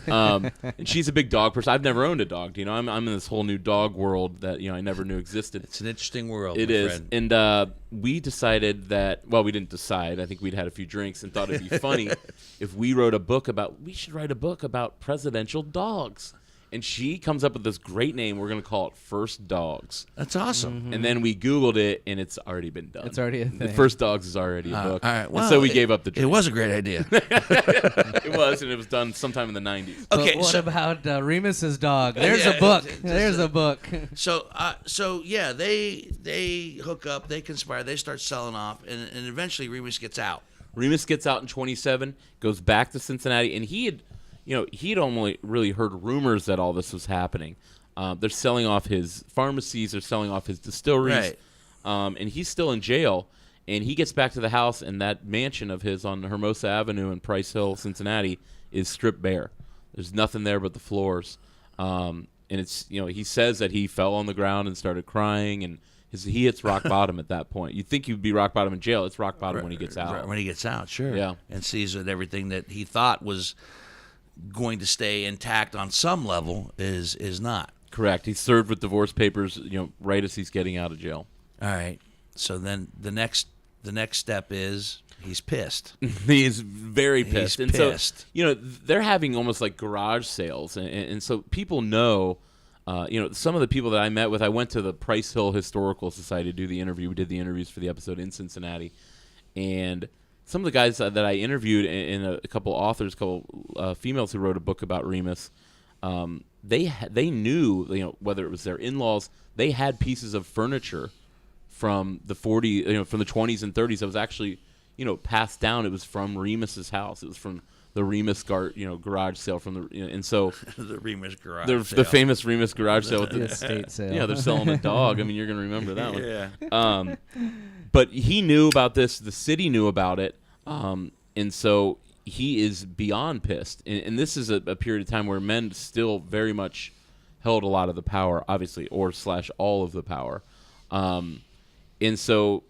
Speaker 2: And she's a big dog person. I've never owned a dog. You know, I'm in this whole new dog world that I never knew existed.
Speaker 1: It's an interesting world.
Speaker 2: It is,
Speaker 1: friend.
Speaker 2: and we decided that. Well, we didn't decide. I think we'd had a few drinks and thought it'd be funny if we wrote a book about. We should write a book about presidential dogs. And she comes up with this great name. We're going to call it First Dogs.
Speaker 1: That's awesome.
Speaker 3: Mm-hmm.
Speaker 2: And then we Googled it, and it's already been done.
Speaker 3: It's already a thing.
Speaker 2: The First Dogs is already a book.
Speaker 1: All right. Well,
Speaker 2: and so we gave up the dream.
Speaker 1: It was a great idea.
Speaker 2: It was, and it was done sometime in the 90s.
Speaker 1: Okay.
Speaker 3: But what about Remus's dog? There's a book. There's a book.
Speaker 1: So yeah, they hook up, they conspire, they start selling off, and eventually Remus gets out.
Speaker 2: Remus gets out in 27, goes back to Cincinnati, and he'd only really heard rumors that all this was happening. They're selling off his pharmacies, they're selling off his distilleries,
Speaker 1: right.
Speaker 2: And he's still in jail. And he gets back to the house, and that mansion of his on Hermosa Avenue in Price Hill, Cincinnati, is stripped bare. There's nothing there but the floors. And it's he says that he fell on the ground and started crying, and he hits rock bottom at that point. You'd think he'd be rock bottom in jail. It's rock bottom when he gets out.
Speaker 1: When he gets out, sure.
Speaker 2: Yeah.
Speaker 1: And sees that everything that he thought was going to stay intact on some level is not.
Speaker 2: Correct. He's served with divorce papers, right as he's getting out of jail.
Speaker 1: All right. So then the next step is he's pissed.
Speaker 2: He is very pissed.
Speaker 1: He's pissed.
Speaker 2: So, they're having almost like garage sales. And so people know, some of the people that I met with, I went to the Price Hill Historical Society to do the interview. We did the interviews for the episode in Cincinnati. And some of the guys that I interviewed and a couple authors, females who wrote a book about Remus, they knew, whether it was their in-laws, they had pieces of furniture from the from the 20s and 30s that was actually, passed down. It was from Remus's house. It was from the Remus garage sale from the and so
Speaker 1: the Remus garage sale.
Speaker 2: The famous Remus garage sale with
Speaker 3: The estate sale.
Speaker 2: Yeah, they're selling a dog. I mean, you're going to remember that one.
Speaker 1: Yeah.
Speaker 2: But he knew about this. The city knew about it. And so he is beyond pissed. And this is a period of time where men still very much held a lot of the power, obviously, or / all of the power. And so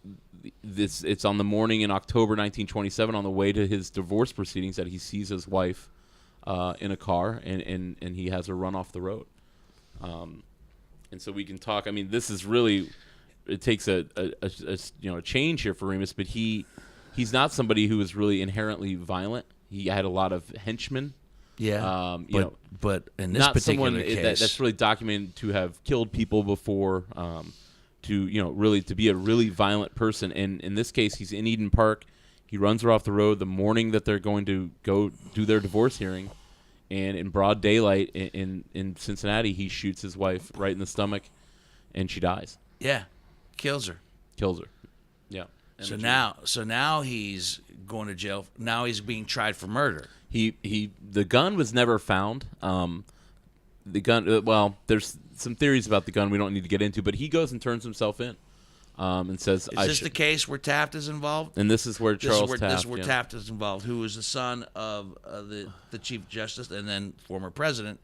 Speaker 2: it's on the morning in October 1927 on the way to his divorce proceedings that he sees his wife in a car, and he has her run off the road. And so we can talk. I mean, this is really it takes a change here for Remus, but he's not somebody who is really inherently violent. He had a lot of henchmen.
Speaker 1: Yeah. But in this
Speaker 2: not
Speaker 1: particular
Speaker 2: someone
Speaker 1: case,
Speaker 2: that's really documented to have killed people before. To be a really violent person. And in this case, he's in Eden Park. He runs her off the road the morning that they're going to go do their divorce hearing. And in broad daylight in Cincinnati, he shoots his wife right in the stomach, and she dies.
Speaker 1: Yeah. Kills her.
Speaker 2: Yeah.
Speaker 1: So now he's going to jail. Now he's being tried for murder.
Speaker 2: The gun was never found. The gun. There's some theories about the gun we don't need to get into, but he goes and turns himself in, and says,
Speaker 1: "Is this the case where Taft is involved?"
Speaker 2: And this is where Taft.
Speaker 1: This is where Taft is involved, who is the son of the Chief Justice and then former President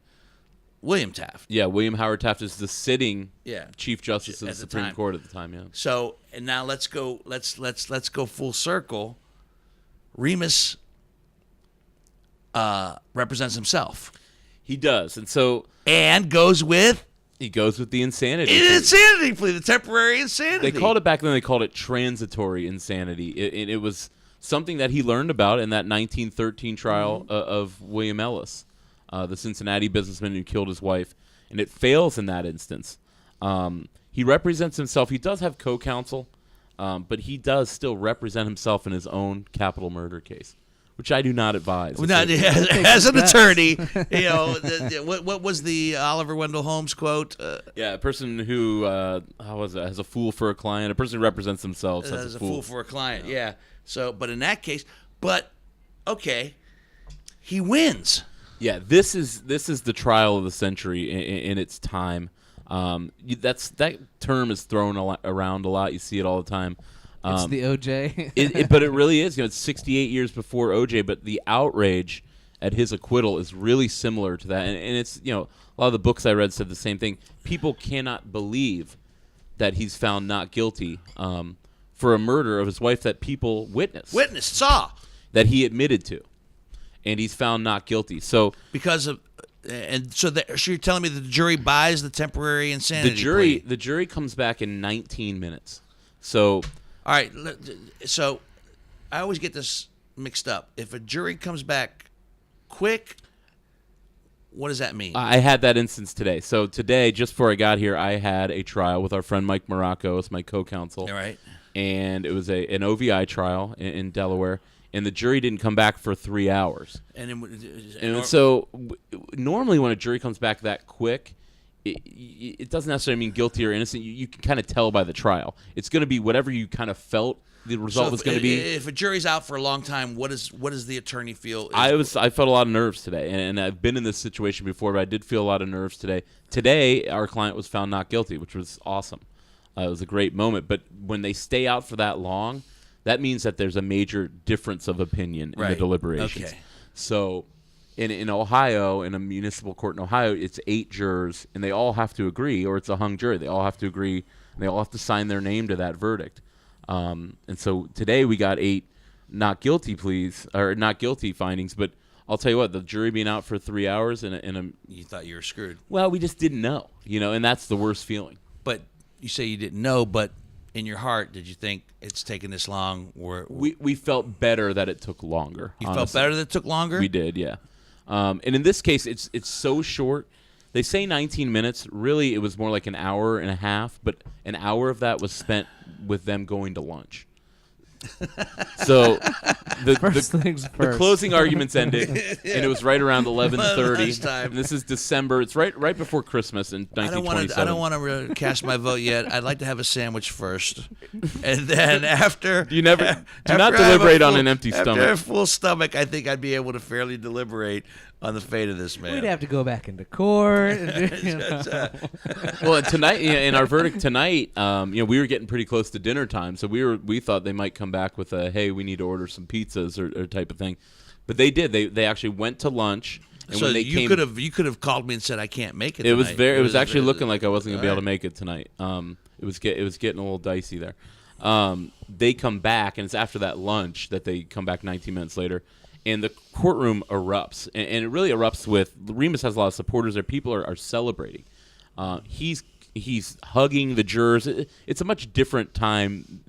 Speaker 1: William Taft.
Speaker 2: Yeah, William Howard Taft is the sitting Chief Justice of the Supreme Court at the time. Yeah.
Speaker 1: So and now let's go full circle. Remus represents himself.
Speaker 2: He does,
Speaker 1: and goes with
Speaker 2: the insanity.
Speaker 1: Insanity plea, the temporary insanity.
Speaker 2: They called it back then. They called it transitory insanity. It was something that he learned about in that 1913 trial of William Ellis, the Cincinnati businessman who killed his wife, and it fails in that instance. He represents himself. He does have co-counsel, but he does still represent himself in his own capital murder case, which I do not advise.
Speaker 1: As an attorney, what was the Oliver Wendell Holmes quote?
Speaker 2: A person who has a fool for a client. A person who represents themselves as a fool
Speaker 1: for a client. Yeah. So, but in that case, okay, he wins.
Speaker 2: Yeah, this is the trial of the century in its time. That term is thrown around a lot. You see it all the time.
Speaker 3: It's the OJ.
Speaker 2: But it really is. It's 68 years before OJ, but the outrage at his acquittal is really similar to that. And it's, a lot of the books I read said the same thing. People cannot believe that he's found not guilty for a murder of his wife that people witnessed,
Speaker 1: saw,
Speaker 2: that he admitted to, and he's found not guilty. So
Speaker 1: because of, so you're telling me the jury buys the temporary insanity plea?
Speaker 2: The jury comes back in 19 minutes. So
Speaker 1: all right, so I always get this mixed up. If a jury comes back quick, what does that mean?
Speaker 2: I had that instance today. So today, just before I got here, I had a trial with our friend Mike Morocco as my co-counsel.
Speaker 1: All right. And
Speaker 2: it was an OVI trial in Delaware, and the jury didn't come back for 3 hours. So normally when a jury comes back that quick, it doesn't necessarily mean guilty or innocent. You can kind of tell by the trial. It's going to be whatever you kind of felt the result was going to be.
Speaker 1: If a jury's out for a long time, what does the attorney feel?
Speaker 2: I felt a lot of nerves today, and I've been in this situation before, but I did feel a lot of nerves today. Today, our client was found not guilty, which was awesome. It was a great moment. But when they stay out for that long, that means that there's a major difference of opinion in the deliberations.
Speaker 1: Okay.
Speaker 2: So in Ohio, in a municipal court in Ohio, it's 8 jurors, and they all have to agree, or it's a hung jury. They all have to agree, and they all have to sign their name to that verdict. And so today we got 8 not guilty findings, but I'll tell you what, the jury being out for 3 hours
Speaker 1: you thought you were screwed.
Speaker 2: Well, we just didn't know, and that's the worst feeling.
Speaker 1: But you say you didn't know, but in your heart, did you think it's taken this long?
Speaker 2: We felt better that it took longer.
Speaker 1: You felt better that it took longer?
Speaker 2: We did, yeah. And in this case, it's so short. They say 19 minutes. Really, it was more like an hour and a half, but an hour of that was spent with them going to lunch. So the closing arguments ended, and it was right around 11:30. And this is December. It's right before Christmas in 1927.
Speaker 1: I don't want to cast my vote yet. I'd like to have a sandwich first, and then after.
Speaker 2: Do not deliberate on an empty stomach.
Speaker 1: After a full stomach, I think I'd be able to fairly deliberate on the fate of this man.
Speaker 3: We'd have to go back into court.
Speaker 2: Well, tonight in our verdict tonight, we were getting pretty close to dinner time, so we thought they might come back with a, hey, we need to order some pizzas or type of thing, but they did. They actually went to lunch. And
Speaker 1: so
Speaker 2: when they
Speaker 1: you could have called me and said I can't make it.
Speaker 2: It was actually looking like I wasn't gonna be able to make it tonight. It was getting a little dicey there. They come back, and it's after that lunch that they come back 19 minutes later. And the courtroom erupts, and it really erupts with Remus has a lot of supporters there. People are celebrating. He's hugging the jurors. It's a much different time,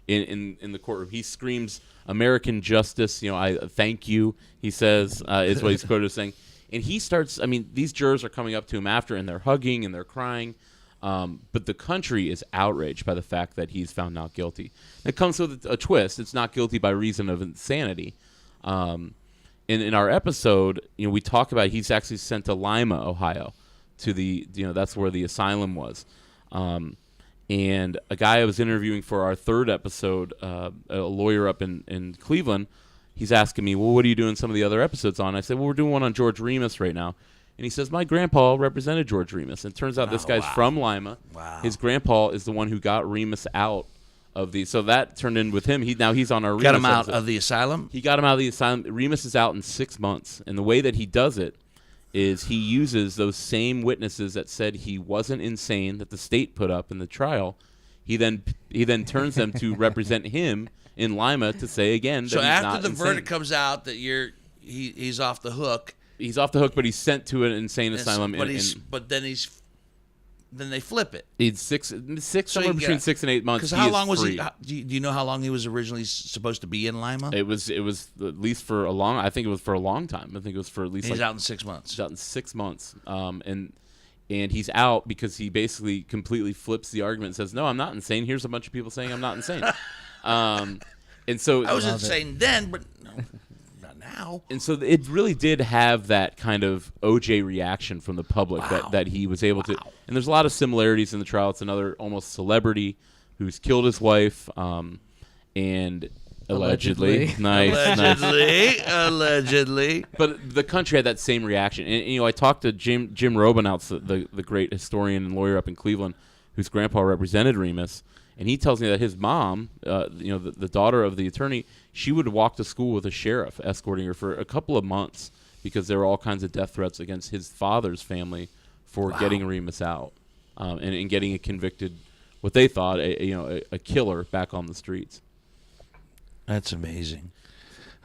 Speaker 2: in the courtroom. He screams American justice. I thank you. He says is what he's quoted as saying. And he starts. These jurors are coming up to him after, and they're hugging and they're crying. But the country is outraged by the fact that he's found not guilty. It comes with a twist. It's not guilty by reason of insanity. In our episode, we talk about he's actually sent to Lima, Ohio, to the that's where the asylum was. And a guy I was interviewing for our third episode, a lawyer up in Cleveland, he's asking me, well, what are you doing some of the other episodes on? I said, well, we're doing one on George Remus right now. And he says, my grandpa represented George Remus. And it turns out this guy's from Lima.
Speaker 1: Wow.
Speaker 2: His grandpa is the one who got Remus out of the, so that turned in with him. He's on our Remus
Speaker 1: got him out
Speaker 2: episode.
Speaker 1: of the asylum.
Speaker 2: He got him out of the asylum. Remus is out in 6 months, and the way that he does it is he uses those same witnesses that said he wasn't insane that the state put up in the trial. He then turns them to represent him in Lima to say again that
Speaker 1: so
Speaker 2: he's
Speaker 1: after
Speaker 2: not
Speaker 1: the
Speaker 2: insane.
Speaker 1: verdict comes out that he's off the hook.
Speaker 2: He's off the hook, but he's sent to an insane asylum.
Speaker 1: But then they flip it.
Speaker 2: He's six somewhere between 6 and 8 months.
Speaker 1: Because how long was he? Do you know how long he was originally supposed to be in Lima?
Speaker 2: It was at least for a long. I think it was for a long time. I think it was for at least.
Speaker 1: He's out in 6 months.
Speaker 2: He's out in 6 months. And he's out because he basically completely flips the argument and says, "No, I'm not insane. Here's a bunch of people saying I'm not insane." And so
Speaker 1: I was insane then, but no, not now.
Speaker 2: And so it really did have that kind of OJ reaction from the public that he was able to. And there's a lot of similarities in the trial. It's another almost celebrity who's killed his wife, and allegedly. Nice.
Speaker 1: Allegedly.
Speaker 2: But the country had that same reaction. And I talked to Jim Robinouts, the great historian and lawyer up in Cleveland, whose grandpa represented Remus. And he tells me that his mom, the daughter of the attorney, she would walk to school with a sheriff escorting her for a couple of months because there were all kinds of death threats against his father's family for getting Remus out and getting a convicted, what they thought, a killer back on the streets.
Speaker 1: That's amazing.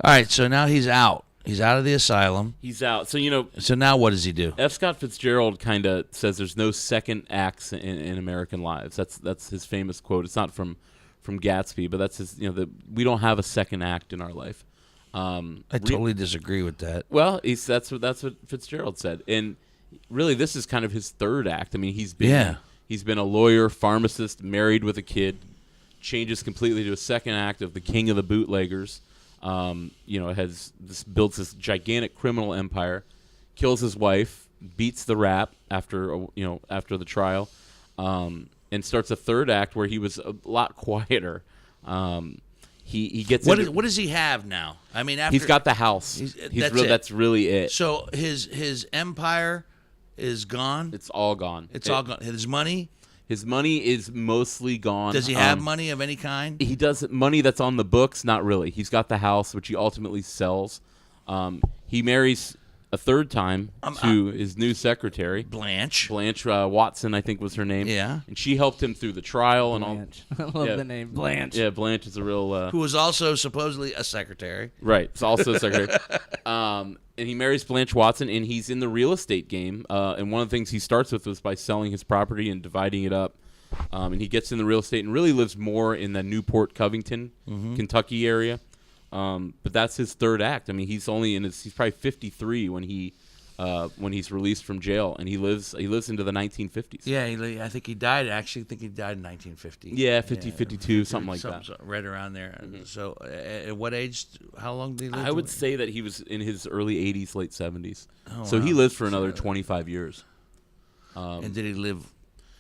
Speaker 1: All right, so now he's out. He's out of the asylum.
Speaker 2: He's out. So,
Speaker 1: So now what does he do?
Speaker 2: F. Scott Fitzgerald kind of says there's no second acts in American lives. That's his famous quote. It's not from Gatsby, but that's his, we don't have a second act in our life.
Speaker 1: I totally disagree with that.
Speaker 2: Well, that's what Fitzgerald said. And really, this is kind of his third act. I mean, he's been a lawyer, pharmacist, married with a kid, changes completely to a second act of the king of the bootleggers. Builds this gigantic criminal empire, kills his wife, beats the rap after the trial, and starts a third act where he was a lot quieter. He gets
Speaker 1: what does he have now? I mean,
Speaker 2: he's got the house. That's really it.
Speaker 1: So his empire is gone.
Speaker 2: It's all gone.
Speaker 1: It's all gone. His money.
Speaker 2: His money is mostly gone.
Speaker 1: Does he have money of any kind?
Speaker 2: He does money that's on the books. Not really. He's got the house, which he ultimately sells. He marries a third time to his new secretary,
Speaker 1: Blanche
Speaker 2: Watson, I think was her name.
Speaker 1: Yeah,
Speaker 2: and she helped him through the trial
Speaker 3: Blanche. And all. I love the name Blanche.
Speaker 2: Yeah, Blanche is a real.
Speaker 1: Who was also supposedly a secretary.
Speaker 2: Right, it's also a secretary. And he marries Blanche Watson, and he's in the real estate game. And one of the things he starts with was by selling his property and dividing it up. And he gets in the real estate and really lives more in the Newport, Covington, Kentucky area. But that's his third act. I mean, he's probably 53 when he's released from jail, and he lives into the 1950s.
Speaker 1: Yeah, I think he died. Actually, I think he died in 1950.
Speaker 2: Yeah, 52, something like that.
Speaker 1: Right around there. So, at what age? How long did he live?
Speaker 2: I would say that he was in his early 80s, late 70s.
Speaker 1: Oh,
Speaker 2: so
Speaker 1: wow.
Speaker 2: he lived for another 25 years.
Speaker 1: And did he live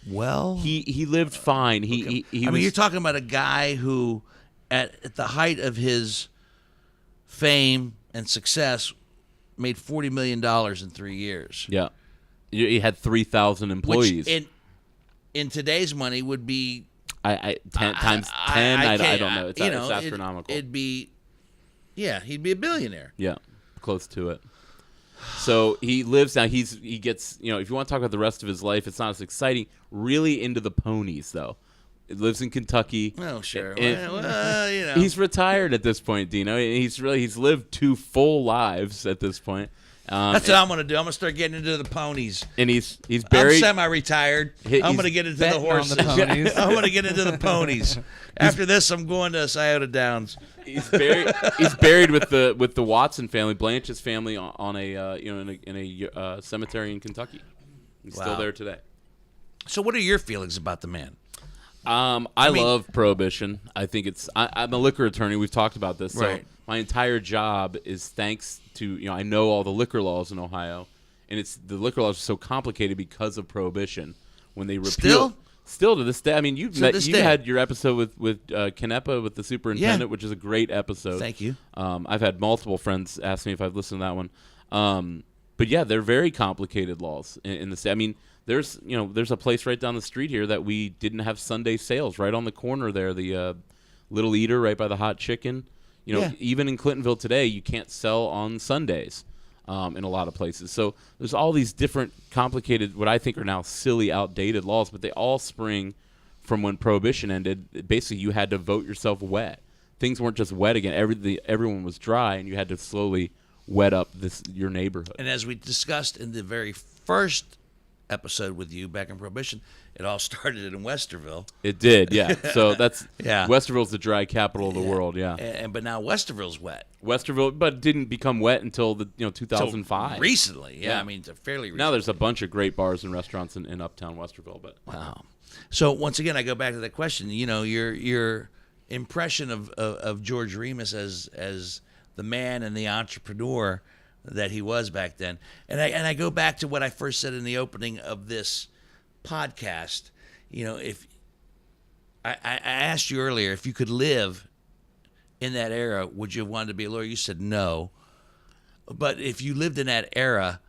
Speaker 1: well?
Speaker 2: He lived fine. He
Speaker 1: you're talking about a guy who, at the height of his fame and success, made $40 million in 3 years.
Speaker 2: Yeah, he had 3,000 employees.
Speaker 1: Which in today's money would be
Speaker 2: 10 times 10. I don't know. It's astronomical.
Speaker 1: He'd be a billionaire.
Speaker 2: Yeah, close to it. So he lives now. He gets, if you want to talk about the rest of his life, it's not as exciting. Really into the ponies though. He lives in Kentucky.
Speaker 1: Oh, sure.
Speaker 2: He's retired at this point, Dino. He's lived 2 full lives at this point.
Speaker 1: That's what I'm going to do. I'm going to start getting into the ponies.
Speaker 2: And he's buried.
Speaker 1: I'm semi-retired. I'm going to get into the horses. I'm going to get into the ponies. After this, I'm going to Scioto Downs.
Speaker 2: He's buried with the Watson family, Blanche's family, on in a cemetery in Kentucky. He's still there today.
Speaker 1: So, what are your feelings about the man?
Speaker 2: I love Prohibition. I think I'm a liquor attorney. We've talked about this. So
Speaker 1: right.
Speaker 2: My entire job is thanks to, I know all the liquor laws in Ohio, and the liquor laws are so complicated because of Prohibition. When they repeal, still to this day. I mean, you had your episode with Canepa with the superintendent, which is a great episode.
Speaker 1: Thank you.
Speaker 2: I've had multiple friends ask me if I've listened to that one. But yeah, they're very complicated laws in the state. I mean, there's a place right down the street here that we didn't have Sunday sales, right on the corner there, the Little Eater right by the Hot Chicken. Even in Clintonville today, you can't sell on Sundays in a lot of places. So there's all these different complicated, what I think are now silly, outdated laws, but they all spring from when Prohibition ended. Basically, you had to vote yourself wet. Things weren't just wet again. Everyone was dry, and you had to slowly wet up your neighborhood.
Speaker 1: And as we discussed in the very first episode with you back in Prohibition, it all started in Westerville.
Speaker 2: It did, yeah. So that's Westerville's the dry capital of the world, yeah.
Speaker 1: But now Westerville's wet.
Speaker 2: Westerville, but didn't become wet until 2005.
Speaker 1: So recently, yeah. I mean, it's fairly recent.
Speaker 2: Now there's a bunch of great bars and restaurants in uptown Westerville, but
Speaker 1: wow. So once again, I go back to that question. Your impression of George Remus as the man and the entrepreneur that he was back then, and I go back to what I first said in the opening of this podcast. If I asked you earlier if you could live in that era, would you have wanted to be a lawyer? You said no. But if you lived in that era,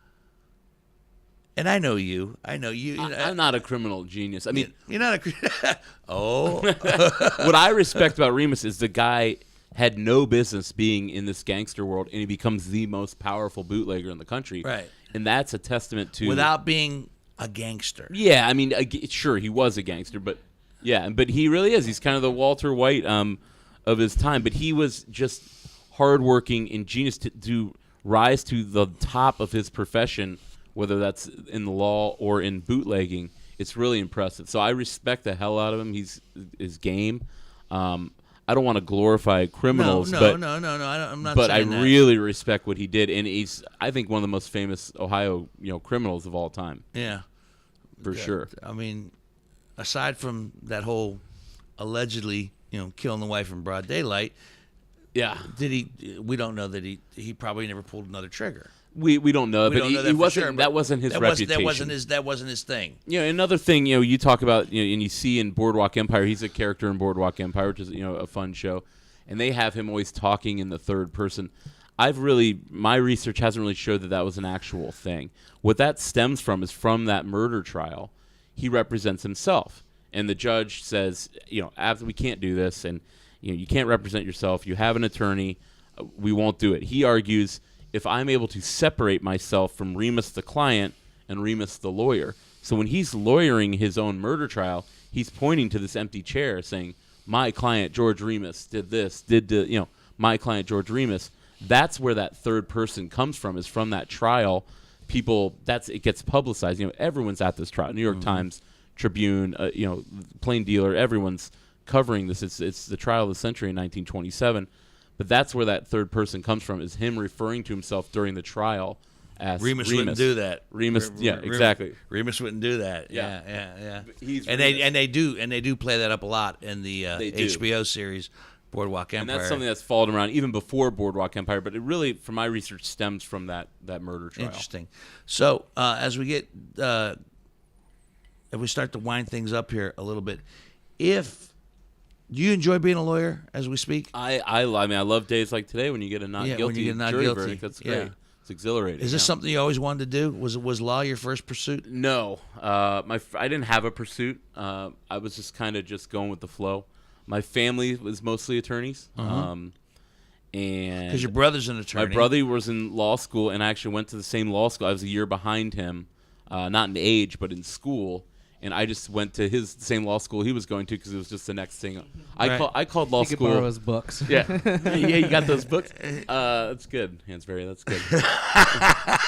Speaker 1: And I know you.
Speaker 2: I'm not a criminal genius. I mean,
Speaker 1: you're not a. Oh.
Speaker 2: What I respect about Remus is the guy had no business being in this gangster world, and he becomes the most powerful bootlegger in the country.
Speaker 1: Right.
Speaker 2: And that's a testament to
Speaker 1: without being a gangster.
Speaker 2: Yeah, I mean, sure, he was a gangster, but he really is. He's kind of the Walter White of his time, but he was just hardworking and genius to rise to the top of his profession, whether that's in the law or in bootlegging. It's really impressive. So I respect the hell out of him. He's his game. I don't want to glorify criminals,
Speaker 1: No. I'm not.
Speaker 2: But I
Speaker 1: saying that.
Speaker 2: really respect what he did, and he's, I think, one of the most famous Ohio, criminals of all time.
Speaker 1: Yeah,
Speaker 2: for sure.
Speaker 1: I mean, aside from that whole allegedly, killing the wife in broad daylight.
Speaker 2: Yeah.
Speaker 1: Did he? We don't know that he probably never pulled another trigger.
Speaker 2: We don't know,
Speaker 1: We
Speaker 2: but
Speaker 1: don't know that
Speaker 2: he
Speaker 1: for
Speaker 2: wasn't.
Speaker 1: sure, but
Speaker 2: that wasn't his reputation.
Speaker 1: That wasn't his thing.
Speaker 2: Another thing, you talk about, and you see in Boardwalk Empire, he's a character in Boardwalk Empire, which is a fun show, and they have him always talking in the third person. My research hasn't really showed that was an actual thing. What that stems from is from that murder trial. He represents himself, and the judge says, we can't do this, and you can't represent yourself. You have an attorney. We won't do it. He argues, if I'm able to separate myself from Remus the client and Remus the lawyer. So when he's lawyering his own murder trial, he's pointing to this empty chair saying, my client George Remus did this, my client George Remus. That's where that third person comes from, is from that trial. It gets publicized. Everyone's at this trial. New York Times, Tribune, Plain Dealer, everyone's covering this. It's the trial of the century in 1927. But that's where that third person comes from, is him referring to himself during the trial as Remus.
Speaker 1: Wouldn't do that.
Speaker 2: Remus, exactly.
Speaker 1: Remus wouldn't do that. Yeah. And they do play that up a lot in the HBO series Boardwalk Empire.
Speaker 2: And that's something that's followed around even before Boardwalk Empire, but it really, from my research, stems from that murder trial.
Speaker 1: Interesting. So as we get, if we start to wind things up here a little bit, do you enjoy being a lawyer as we speak?
Speaker 2: I mean, I love days like today when you get a not guilty jury verdict. That's great. Yeah. It's exhilarating.
Speaker 1: Is this something you always wanted to do? Was law your first pursuit?
Speaker 2: No, I didn't have a pursuit. I was just kind of going with the flow. My family was mostly attorneys, and
Speaker 1: because your brother's an attorney.
Speaker 2: My brother was in law school, and I actually went to the same law school. I was a year behind him, not in age, but in school. And I just went to the same law school he was going to because it was just the next thing. I called law school.
Speaker 3: He could borrow his books.
Speaker 2: Yeah, you got those books. That's good, Hansberry. That's good.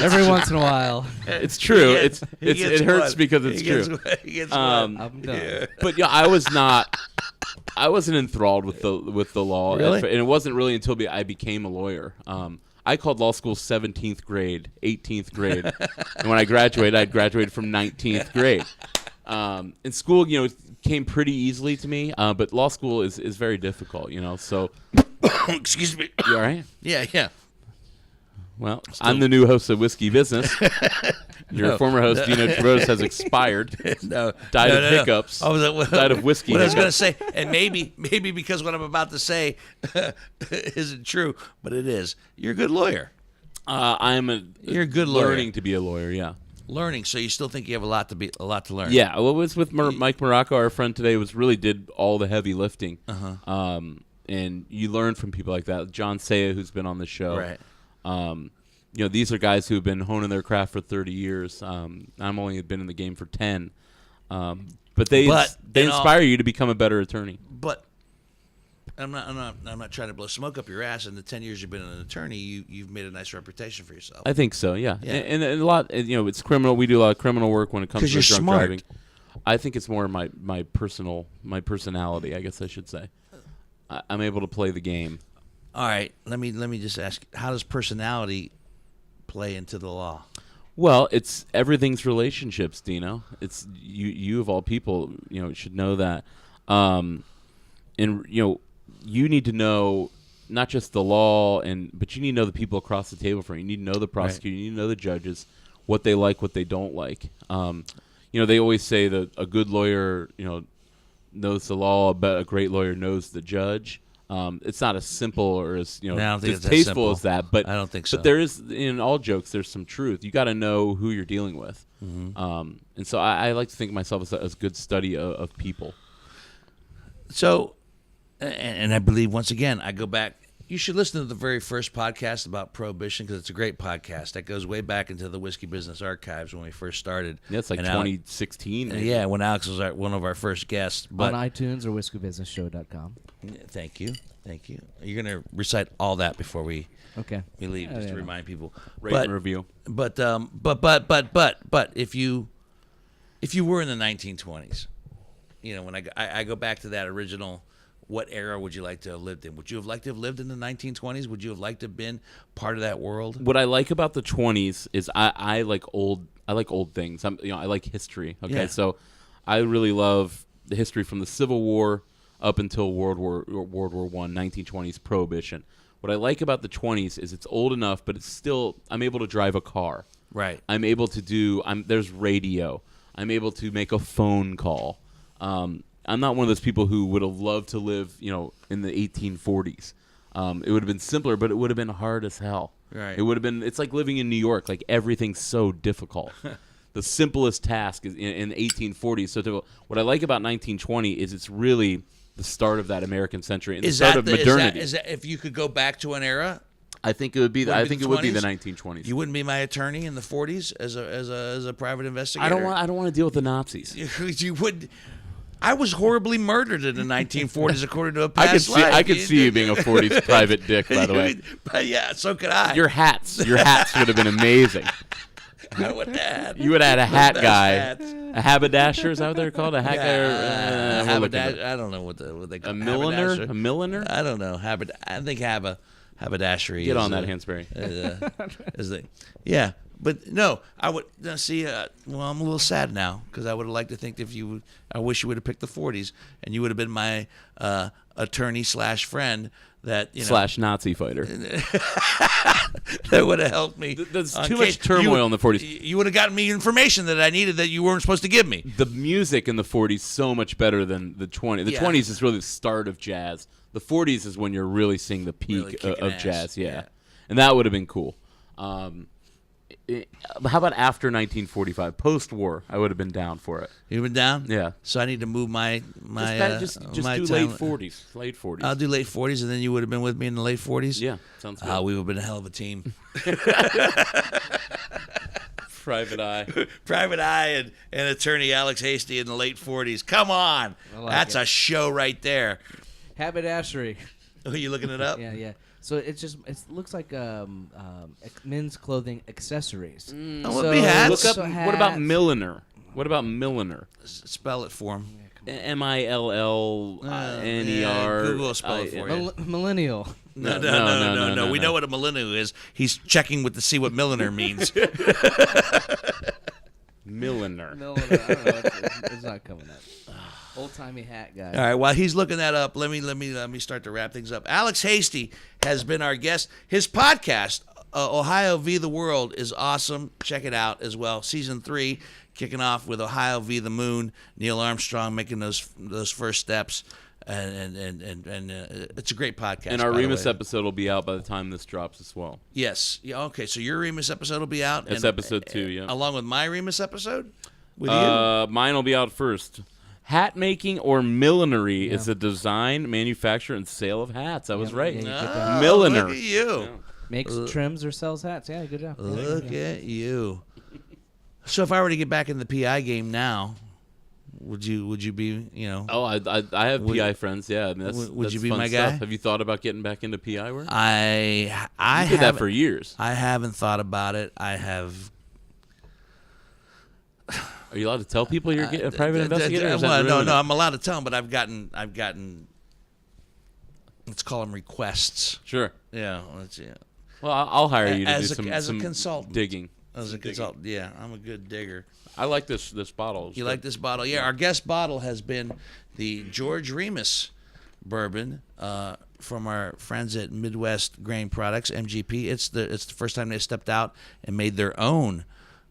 Speaker 3: Every once in a while,
Speaker 2: it's true. It hurts because it's true.
Speaker 1: He gets
Speaker 3: I'm done.
Speaker 1: Yeah.
Speaker 2: But I wasn't enthralled with the law,
Speaker 1: really?
Speaker 2: And it wasn't really until I became a lawyer. I called law school 17th grade, 18th grade, and when I graduated, I'd graduated from 19th grade. In school, it came pretty easily to me, but law school is very difficult, So,
Speaker 1: excuse me.
Speaker 2: You all right?
Speaker 1: Yeah.
Speaker 2: Well, I'm the new host of Whiskey Business. Your former host, Dino Tripodis, has expired. Died of hiccups. Died of whiskey.
Speaker 1: What I was going to say, and maybe because what I'm about to say isn't true, but it is. You're a good lawyer.
Speaker 2: You're
Speaker 1: a good lawyer.
Speaker 2: Learning to be a lawyer. Yeah.
Speaker 1: Learning, so you still think you have a lot to learn.
Speaker 2: Yeah, what was with Mike Morocco, our friend today, did all the heavy lifting. And you learn from people like that. John Saya, who's been on the show.
Speaker 1: Right.
Speaker 2: These are guys who've been honing their craft for 30 years. I'm only been in the game for 10. But they inspire you to become a better attorney.
Speaker 1: But I'm not trying to blow smoke up your ass. In the 10 years you've been an attorney, you've made a nice reputation for yourself.
Speaker 2: I think so. Yeah. And a lot. It's criminal. We do a lot of criminal work when it comes to drunk driving. I think it's more my personality. I guess I should say. I'm able to play the game.
Speaker 1: All right. Let me just ask: how does personality play into the law?
Speaker 2: Well, everything's relationships, Dino. It's you of all people, should know that. And you need to know not just the law, but you need to know the people across the table from you. You need to know the prosecutor. Right. You need to know the judges, what they like, what they don't like. They always say that a good lawyer, knows the law, but a great lawyer knows the judge. It's not as simple or as
Speaker 1: I don't think it's that
Speaker 2: distasteful
Speaker 1: simple.
Speaker 2: as that, but
Speaker 1: I don't think so.
Speaker 2: But there is, in all jokes, there's some truth. You got to know who you're dealing with, and so I like to think of myself as a good study of people.
Speaker 1: So, and I believe once again, I go back. You should listen to the very first podcast about Prohibition because it's a great podcast that goes way back into the whiskey business archives when we first started.
Speaker 2: Yeah, it's like 2016.
Speaker 1: Yeah, when Alex was one of our first guests. But,
Speaker 3: on iTunes or whiskeybusinessshow.com.
Speaker 1: Thank you. You're going to recite all that before we leave, just to remind people.
Speaker 2: Rate and review.
Speaker 1: But if you were in the 1920s, when I go back to that original. What era would you like to have lived in? Would you have liked to have lived in the 1920s? Would you have liked to have been part of that world?
Speaker 2: What I like about the 20s is I like old things. I like history. Okay,
Speaker 1: Yeah.
Speaker 2: so I really love the history from the Civil War up until World War I, 1920s Prohibition. What I like about the 20s is it's old enough, but it's still I'm able to drive a car.
Speaker 1: Right.
Speaker 2: I'm able to do. There's radio. I'm able to make a phone call. I'm not one of those people who would have loved to live, in the 1840s. It would have been simpler, but it would have been hard as hell.
Speaker 1: Right.
Speaker 2: It would have been. It's like living in New York. Like everything's so difficult. The simplest task is in the 1840s. So difficult. What I like about 1920 is it's really the start of that American century and the start of modernity.
Speaker 1: Is that if you could go back to an era?
Speaker 2: I think it would be. I think it would be the 1920s.
Speaker 1: You wouldn't be my attorney in the 40s as a private investigator.
Speaker 2: I don't want to deal with the Nazis.
Speaker 1: You would. I was horribly murdered in the 1940s, according to a past life.
Speaker 2: I could see you being a 40s private dick, by the way.
Speaker 1: But yeah, so could I.
Speaker 2: Your hats would have been amazing.
Speaker 1: I would have.
Speaker 2: You would have had a hat guy,
Speaker 1: Hats.
Speaker 2: a haberdasher. Is that what they're called? A hat guy?
Speaker 1: Haberdasher. I don't know what they call
Speaker 2: a milliner.
Speaker 1: Haberdasher.
Speaker 2: A milliner.
Speaker 1: I don't know. I think haberdashery.
Speaker 2: Get on that, Hansberry.
Speaker 1: Yeah. But no, I would see. Well, I'm a little sad now because I would have liked to think I wish you would have picked the 40s, and you would have been my attorney / friend that
Speaker 2: / Nazi fighter.
Speaker 1: That would have helped me.
Speaker 2: There's too much turmoil in the 40s.
Speaker 1: You would have gotten me information that I needed that you weren't supposed to give me.
Speaker 2: The music in the 40s so much better than the 20s. The 20s is really the start of jazz. The 40s is when you're really seeing the peak of jazz. Yeah, and that would have been cool. How about after 1945, post-war? I would have been down for it.
Speaker 1: You've been down?
Speaker 2: Yeah.
Speaker 1: So I need to move my
Speaker 2: just
Speaker 1: my
Speaker 2: do
Speaker 1: time.
Speaker 2: late 40s. Late 40s.
Speaker 1: I'll do late 40s, and then you would have been with me in the late 40s?
Speaker 2: Yeah, sounds good.
Speaker 1: We would have been a hell of a team.
Speaker 2: Private Eye.
Speaker 1: Private Eye and attorney Alex Hastie in the late 40s. Come on. That's a show right there.
Speaker 3: Haberdashery.
Speaker 1: Oh, you looking it up?
Speaker 3: Yeah. So it looks like men's clothing accessories.
Speaker 1: What would be hats?
Speaker 2: Look up. What about milliner?
Speaker 1: Spell it for him.
Speaker 2: MILLNER.
Speaker 1: Google will spell it for you.
Speaker 3: Millennial.
Speaker 1: No. We know what a millennial is. He's checking to see what milliner means.
Speaker 2: Milliner.
Speaker 3: I don't know. It's not coming up. Old-timey hat guy.
Speaker 1: All right, while he's looking that up, let me start to wrap things up. Alex Hastie has been our guest. His podcast, Ohio v. the World, is awesome. Check it out as well. Season 3, kicking off with Ohio v. the Moon. Neil Armstrong making those first steps, and it's a great podcast.
Speaker 2: And our Remus episode will be out by the time this drops as well.
Speaker 1: Yes. Yeah. Okay. So your Remus episode will be out.
Speaker 2: It's episode 2. Yeah.
Speaker 1: Along with my Remus episode. With you.
Speaker 2: Mine will be out first. Hat making or millinery is the design, manufacture, and sale of hats. I was right.
Speaker 3: Yeah,
Speaker 2: milliner.
Speaker 1: Look at you.
Speaker 3: Yeah. Makes, trims, or sells hats. Yeah, good job.
Speaker 1: Look at you. So if I were to get back in the PI game now, would you be,
Speaker 2: Oh, I have PI friends. Yeah,
Speaker 1: would you be
Speaker 2: fun
Speaker 1: my guy?
Speaker 2: Stuff. Have you thought about getting back into PI work?
Speaker 1: I
Speaker 2: did that for years.
Speaker 1: I haven't thought about it. I have.
Speaker 2: Are you allowed to tell people you're a private investigator?
Speaker 1: No, I'm allowed to tell them, but I've gotten. Let's call them requests.
Speaker 2: Sure.
Speaker 1: Yeah.
Speaker 2: Well, I'll hire you to do some
Speaker 1: a consultant.
Speaker 2: digging.
Speaker 1: As a consultant, yeah, I'm a good digger.
Speaker 2: I like this bottle.
Speaker 1: You like this bottle? Yeah, our guest bottle has been the George Remus bourbon from our friends at Midwest Grain Products, MGP. It's the first time they stepped out and made their own.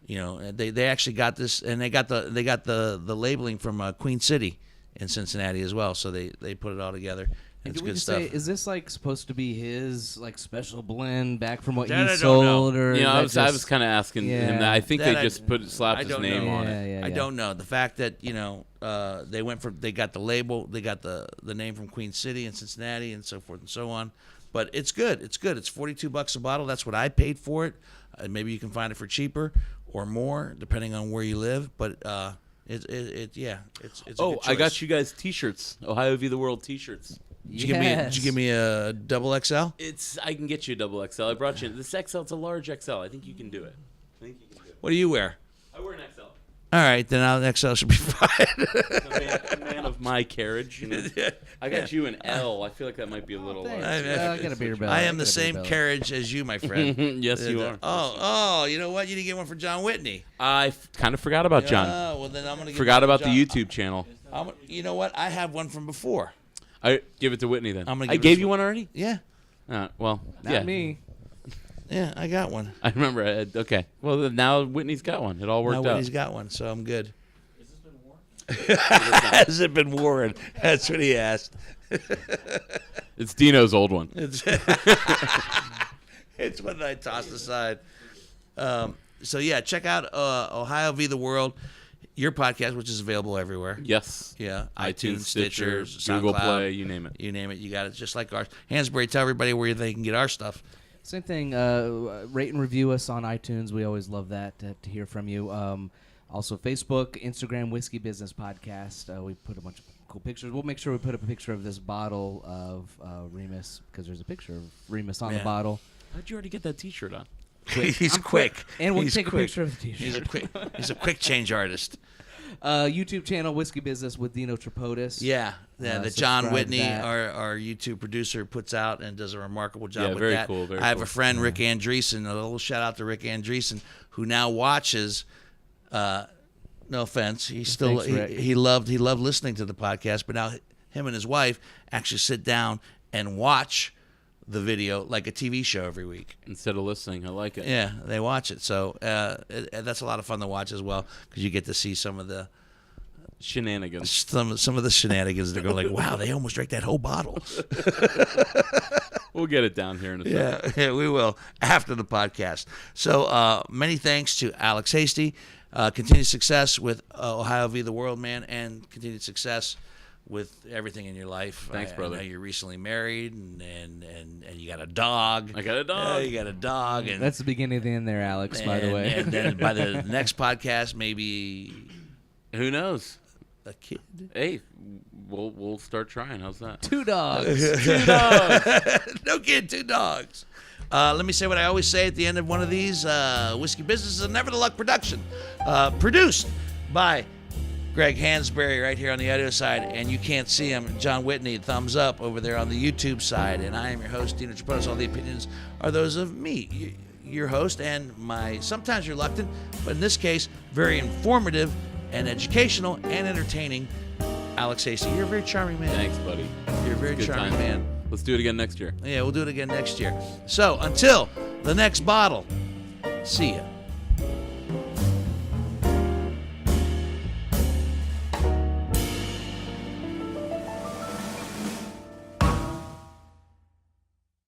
Speaker 1: They actually got this, and they got the labeling from Queen City in Cincinnati as well. So they put it all together, It's
Speaker 3: Did
Speaker 1: good
Speaker 3: we
Speaker 1: stuff.
Speaker 3: say, is this like supposed to be his like special blend back from what
Speaker 1: That I
Speaker 3: he
Speaker 1: don't
Speaker 3: sold,
Speaker 1: know.
Speaker 3: or
Speaker 2: I
Speaker 3: is
Speaker 2: was
Speaker 3: that
Speaker 2: kind of asking him
Speaker 3: Yeah.
Speaker 2: that. I think
Speaker 1: That
Speaker 2: they
Speaker 1: I-
Speaker 2: just slapped
Speaker 1: I
Speaker 2: his
Speaker 1: don't
Speaker 2: name
Speaker 1: know.
Speaker 2: on
Speaker 3: Yeah,
Speaker 2: it.
Speaker 3: yeah,
Speaker 1: I
Speaker 3: yeah.
Speaker 1: don't know. The fact that they got the label, they got the name from Queen City and Cincinnati and so forth and so on. But it's good. It's good. It's $42 a bottle. That's what I paid for it. Maybe you can find it for cheaper or more depending on where you live. But it's a good
Speaker 2: Oh, I
Speaker 1: choice.
Speaker 2: got you guys T-shirts. Ohio v the World T-shirts.
Speaker 1: Did you give me a double XL?
Speaker 2: I can get you a double XL. I brought you this XL. It's a large XL. I think you can do it.
Speaker 1: What do you wear?
Speaker 2: I wear an XL.
Speaker 1: All right, then an XL should be fine.
Speaker 2: A man of my carriage. I got you an L. I feel like that might be a little large.
Speaker 3: I got a beer belly.
Speaker 1: I am the same carriage as you, my friend.
Speaker 2: Yes, you are.
Speaker 1: Oh, you know what? You didn't get one for John Whitney.
Speaker 2: I kind of forgot about John.
Speaker 1: Oh, well then I'm gonna
Speaker 2: Forgot about
Speaker 1: John.
Speaker 2: the YouTube channel.
Speaker 1: You know what? I have one from before.
Speaker 2: I give it to Whitney then.
Speaker 1: I'm gonna
Speaker 2: I
Speaker 1: give it
Speaker 2: gave
Speaker 1: to-
Speaker 2: you one already.
Speaker 1: Yeah,
Speaker 2: Well,
Speaker 3: Not
Speaker 2: yeah.
Speaker 3: me.
Speaker 1: yeah, I got one.
Speaker 2: I remember. Okay. Well, then now Whitney's got one. It all worked
Speaker 1: Now
Speaker 2: out.
Speaker 1: Whitney's got one, so I'm good. Has it been worn? That's what he asked.
Speaker 2: It's Dino's old one.
Speaker 1: It's one that I tossed aside. So yeah, check out Ohio v the World, your podcast, which is available everywhere.
Speaker 2: Yes.
Speaker 1: Yeah,
Speaker 2: iTunes, Stitcher,
Speaker 1: SoundCloud,
Speaker 2: Google Play, you name it.
Speaker 1: You name it, you got it. Just like ours. Hansberry, tell everybody where they can get our stuff.
Speaker 3: Same thing. Rate and review us on iTunes. We always love that to hear from you. Also, Facebook, Instagram, Whiskey Business Podcast. We put a bunch of cool pictures. We'll make sure we put up a picture of this bottle of Remus because there's a picture of Remus on the bottle.
Speaker 2: How'd you already get that T-shirt on?
Speaker 1: He's quick.
Speaker 3: And we'll
Speaker 1: He's
Speaker 3: take
Speaker 1: quick.
Speaker 3: a picture of the T-shirt.
Speaker 1: He's a quick change artist.
Speaker 3: YouTube channel, Whiskey Business with Dino Tripodis.
Speaker 1: Yeah, that John
Speaker 3: subscribe to
Speaker 1: Whitney,
Speaker 3: that.
Speaker 1: our YouTube producer, puts out and does a remarkable job with
Speaker 2: very
Speaker 1: that.
Speaker 2: cool, very
Speaker 1: I have
Speaker 2: cool.
Speaker 1: a friend, Rick Andreessen. A little shout out to Rick Andreessen, who now watches. No offense,
Speaker 3: Thanks, Rick.
Speaker 1: he loved listening to the podcast, but now him and his wife actually sit down and watch the video like a TV show every week.
Speaker 2: Instead of listening, I like it.
Speaker 1: Yeah, they watch it. So that's a lot of fun to watch as well because you get to see some of the
Speaker 2: Shenanigans.
Speaker 1: some of the shenanigans. They're going like, wow, they almost drank that whole bottle.
Speaker 2: We'll get it down here in a second.
Speaker 1: Yeah, we will after the podcast. So many thanks to Alex Hastie. Continued success with Ohio v the World, man, and continued success with everything in your life.
Speaker 2: Thanks, brother.
Speaker 1: I know you're recently married, and you got a dog.
Speaker 2: I got a dog.
Speaker 1: You got a dog, and
Speaker 3: That's the beginning of the end there, Alex, by the way.
Speaker 1: And then by the next podcast, maybe
Speaker 2: Who knows?
Speaker 1: a kid.
Speaker 2: Hey, we'll start trying. How's that?
Speaker 3: 2 dogs.
Speaker 2: 2 dogs.
Speaker 1: No kid, 2 dogs. Let me say what I always say at the end of one of these. Whiskey Business is a Never the Luck production. Produced by Greg Hansberry right here on the audio side. And you can't see him, John Whitney, thumbs up over there on the YouTube side. And I am your host, Dino Tripodis. All the opinions are those of me, your host, and my sometimes reluctant, but in this case, very informative and educational and entertaining Alex Hastie. You're a very charming man.
Speaker 2: Thanks, buddy.
Speaker 1: You're a very
Speaker 2: Good
Speaker 1: charming
Speaker 2: time.
Speaker 1: man.
Speaker 2: Let's do it again next year.
Speaker 1: Yeah, we'll do it again next year. So until the next bottle, see ya.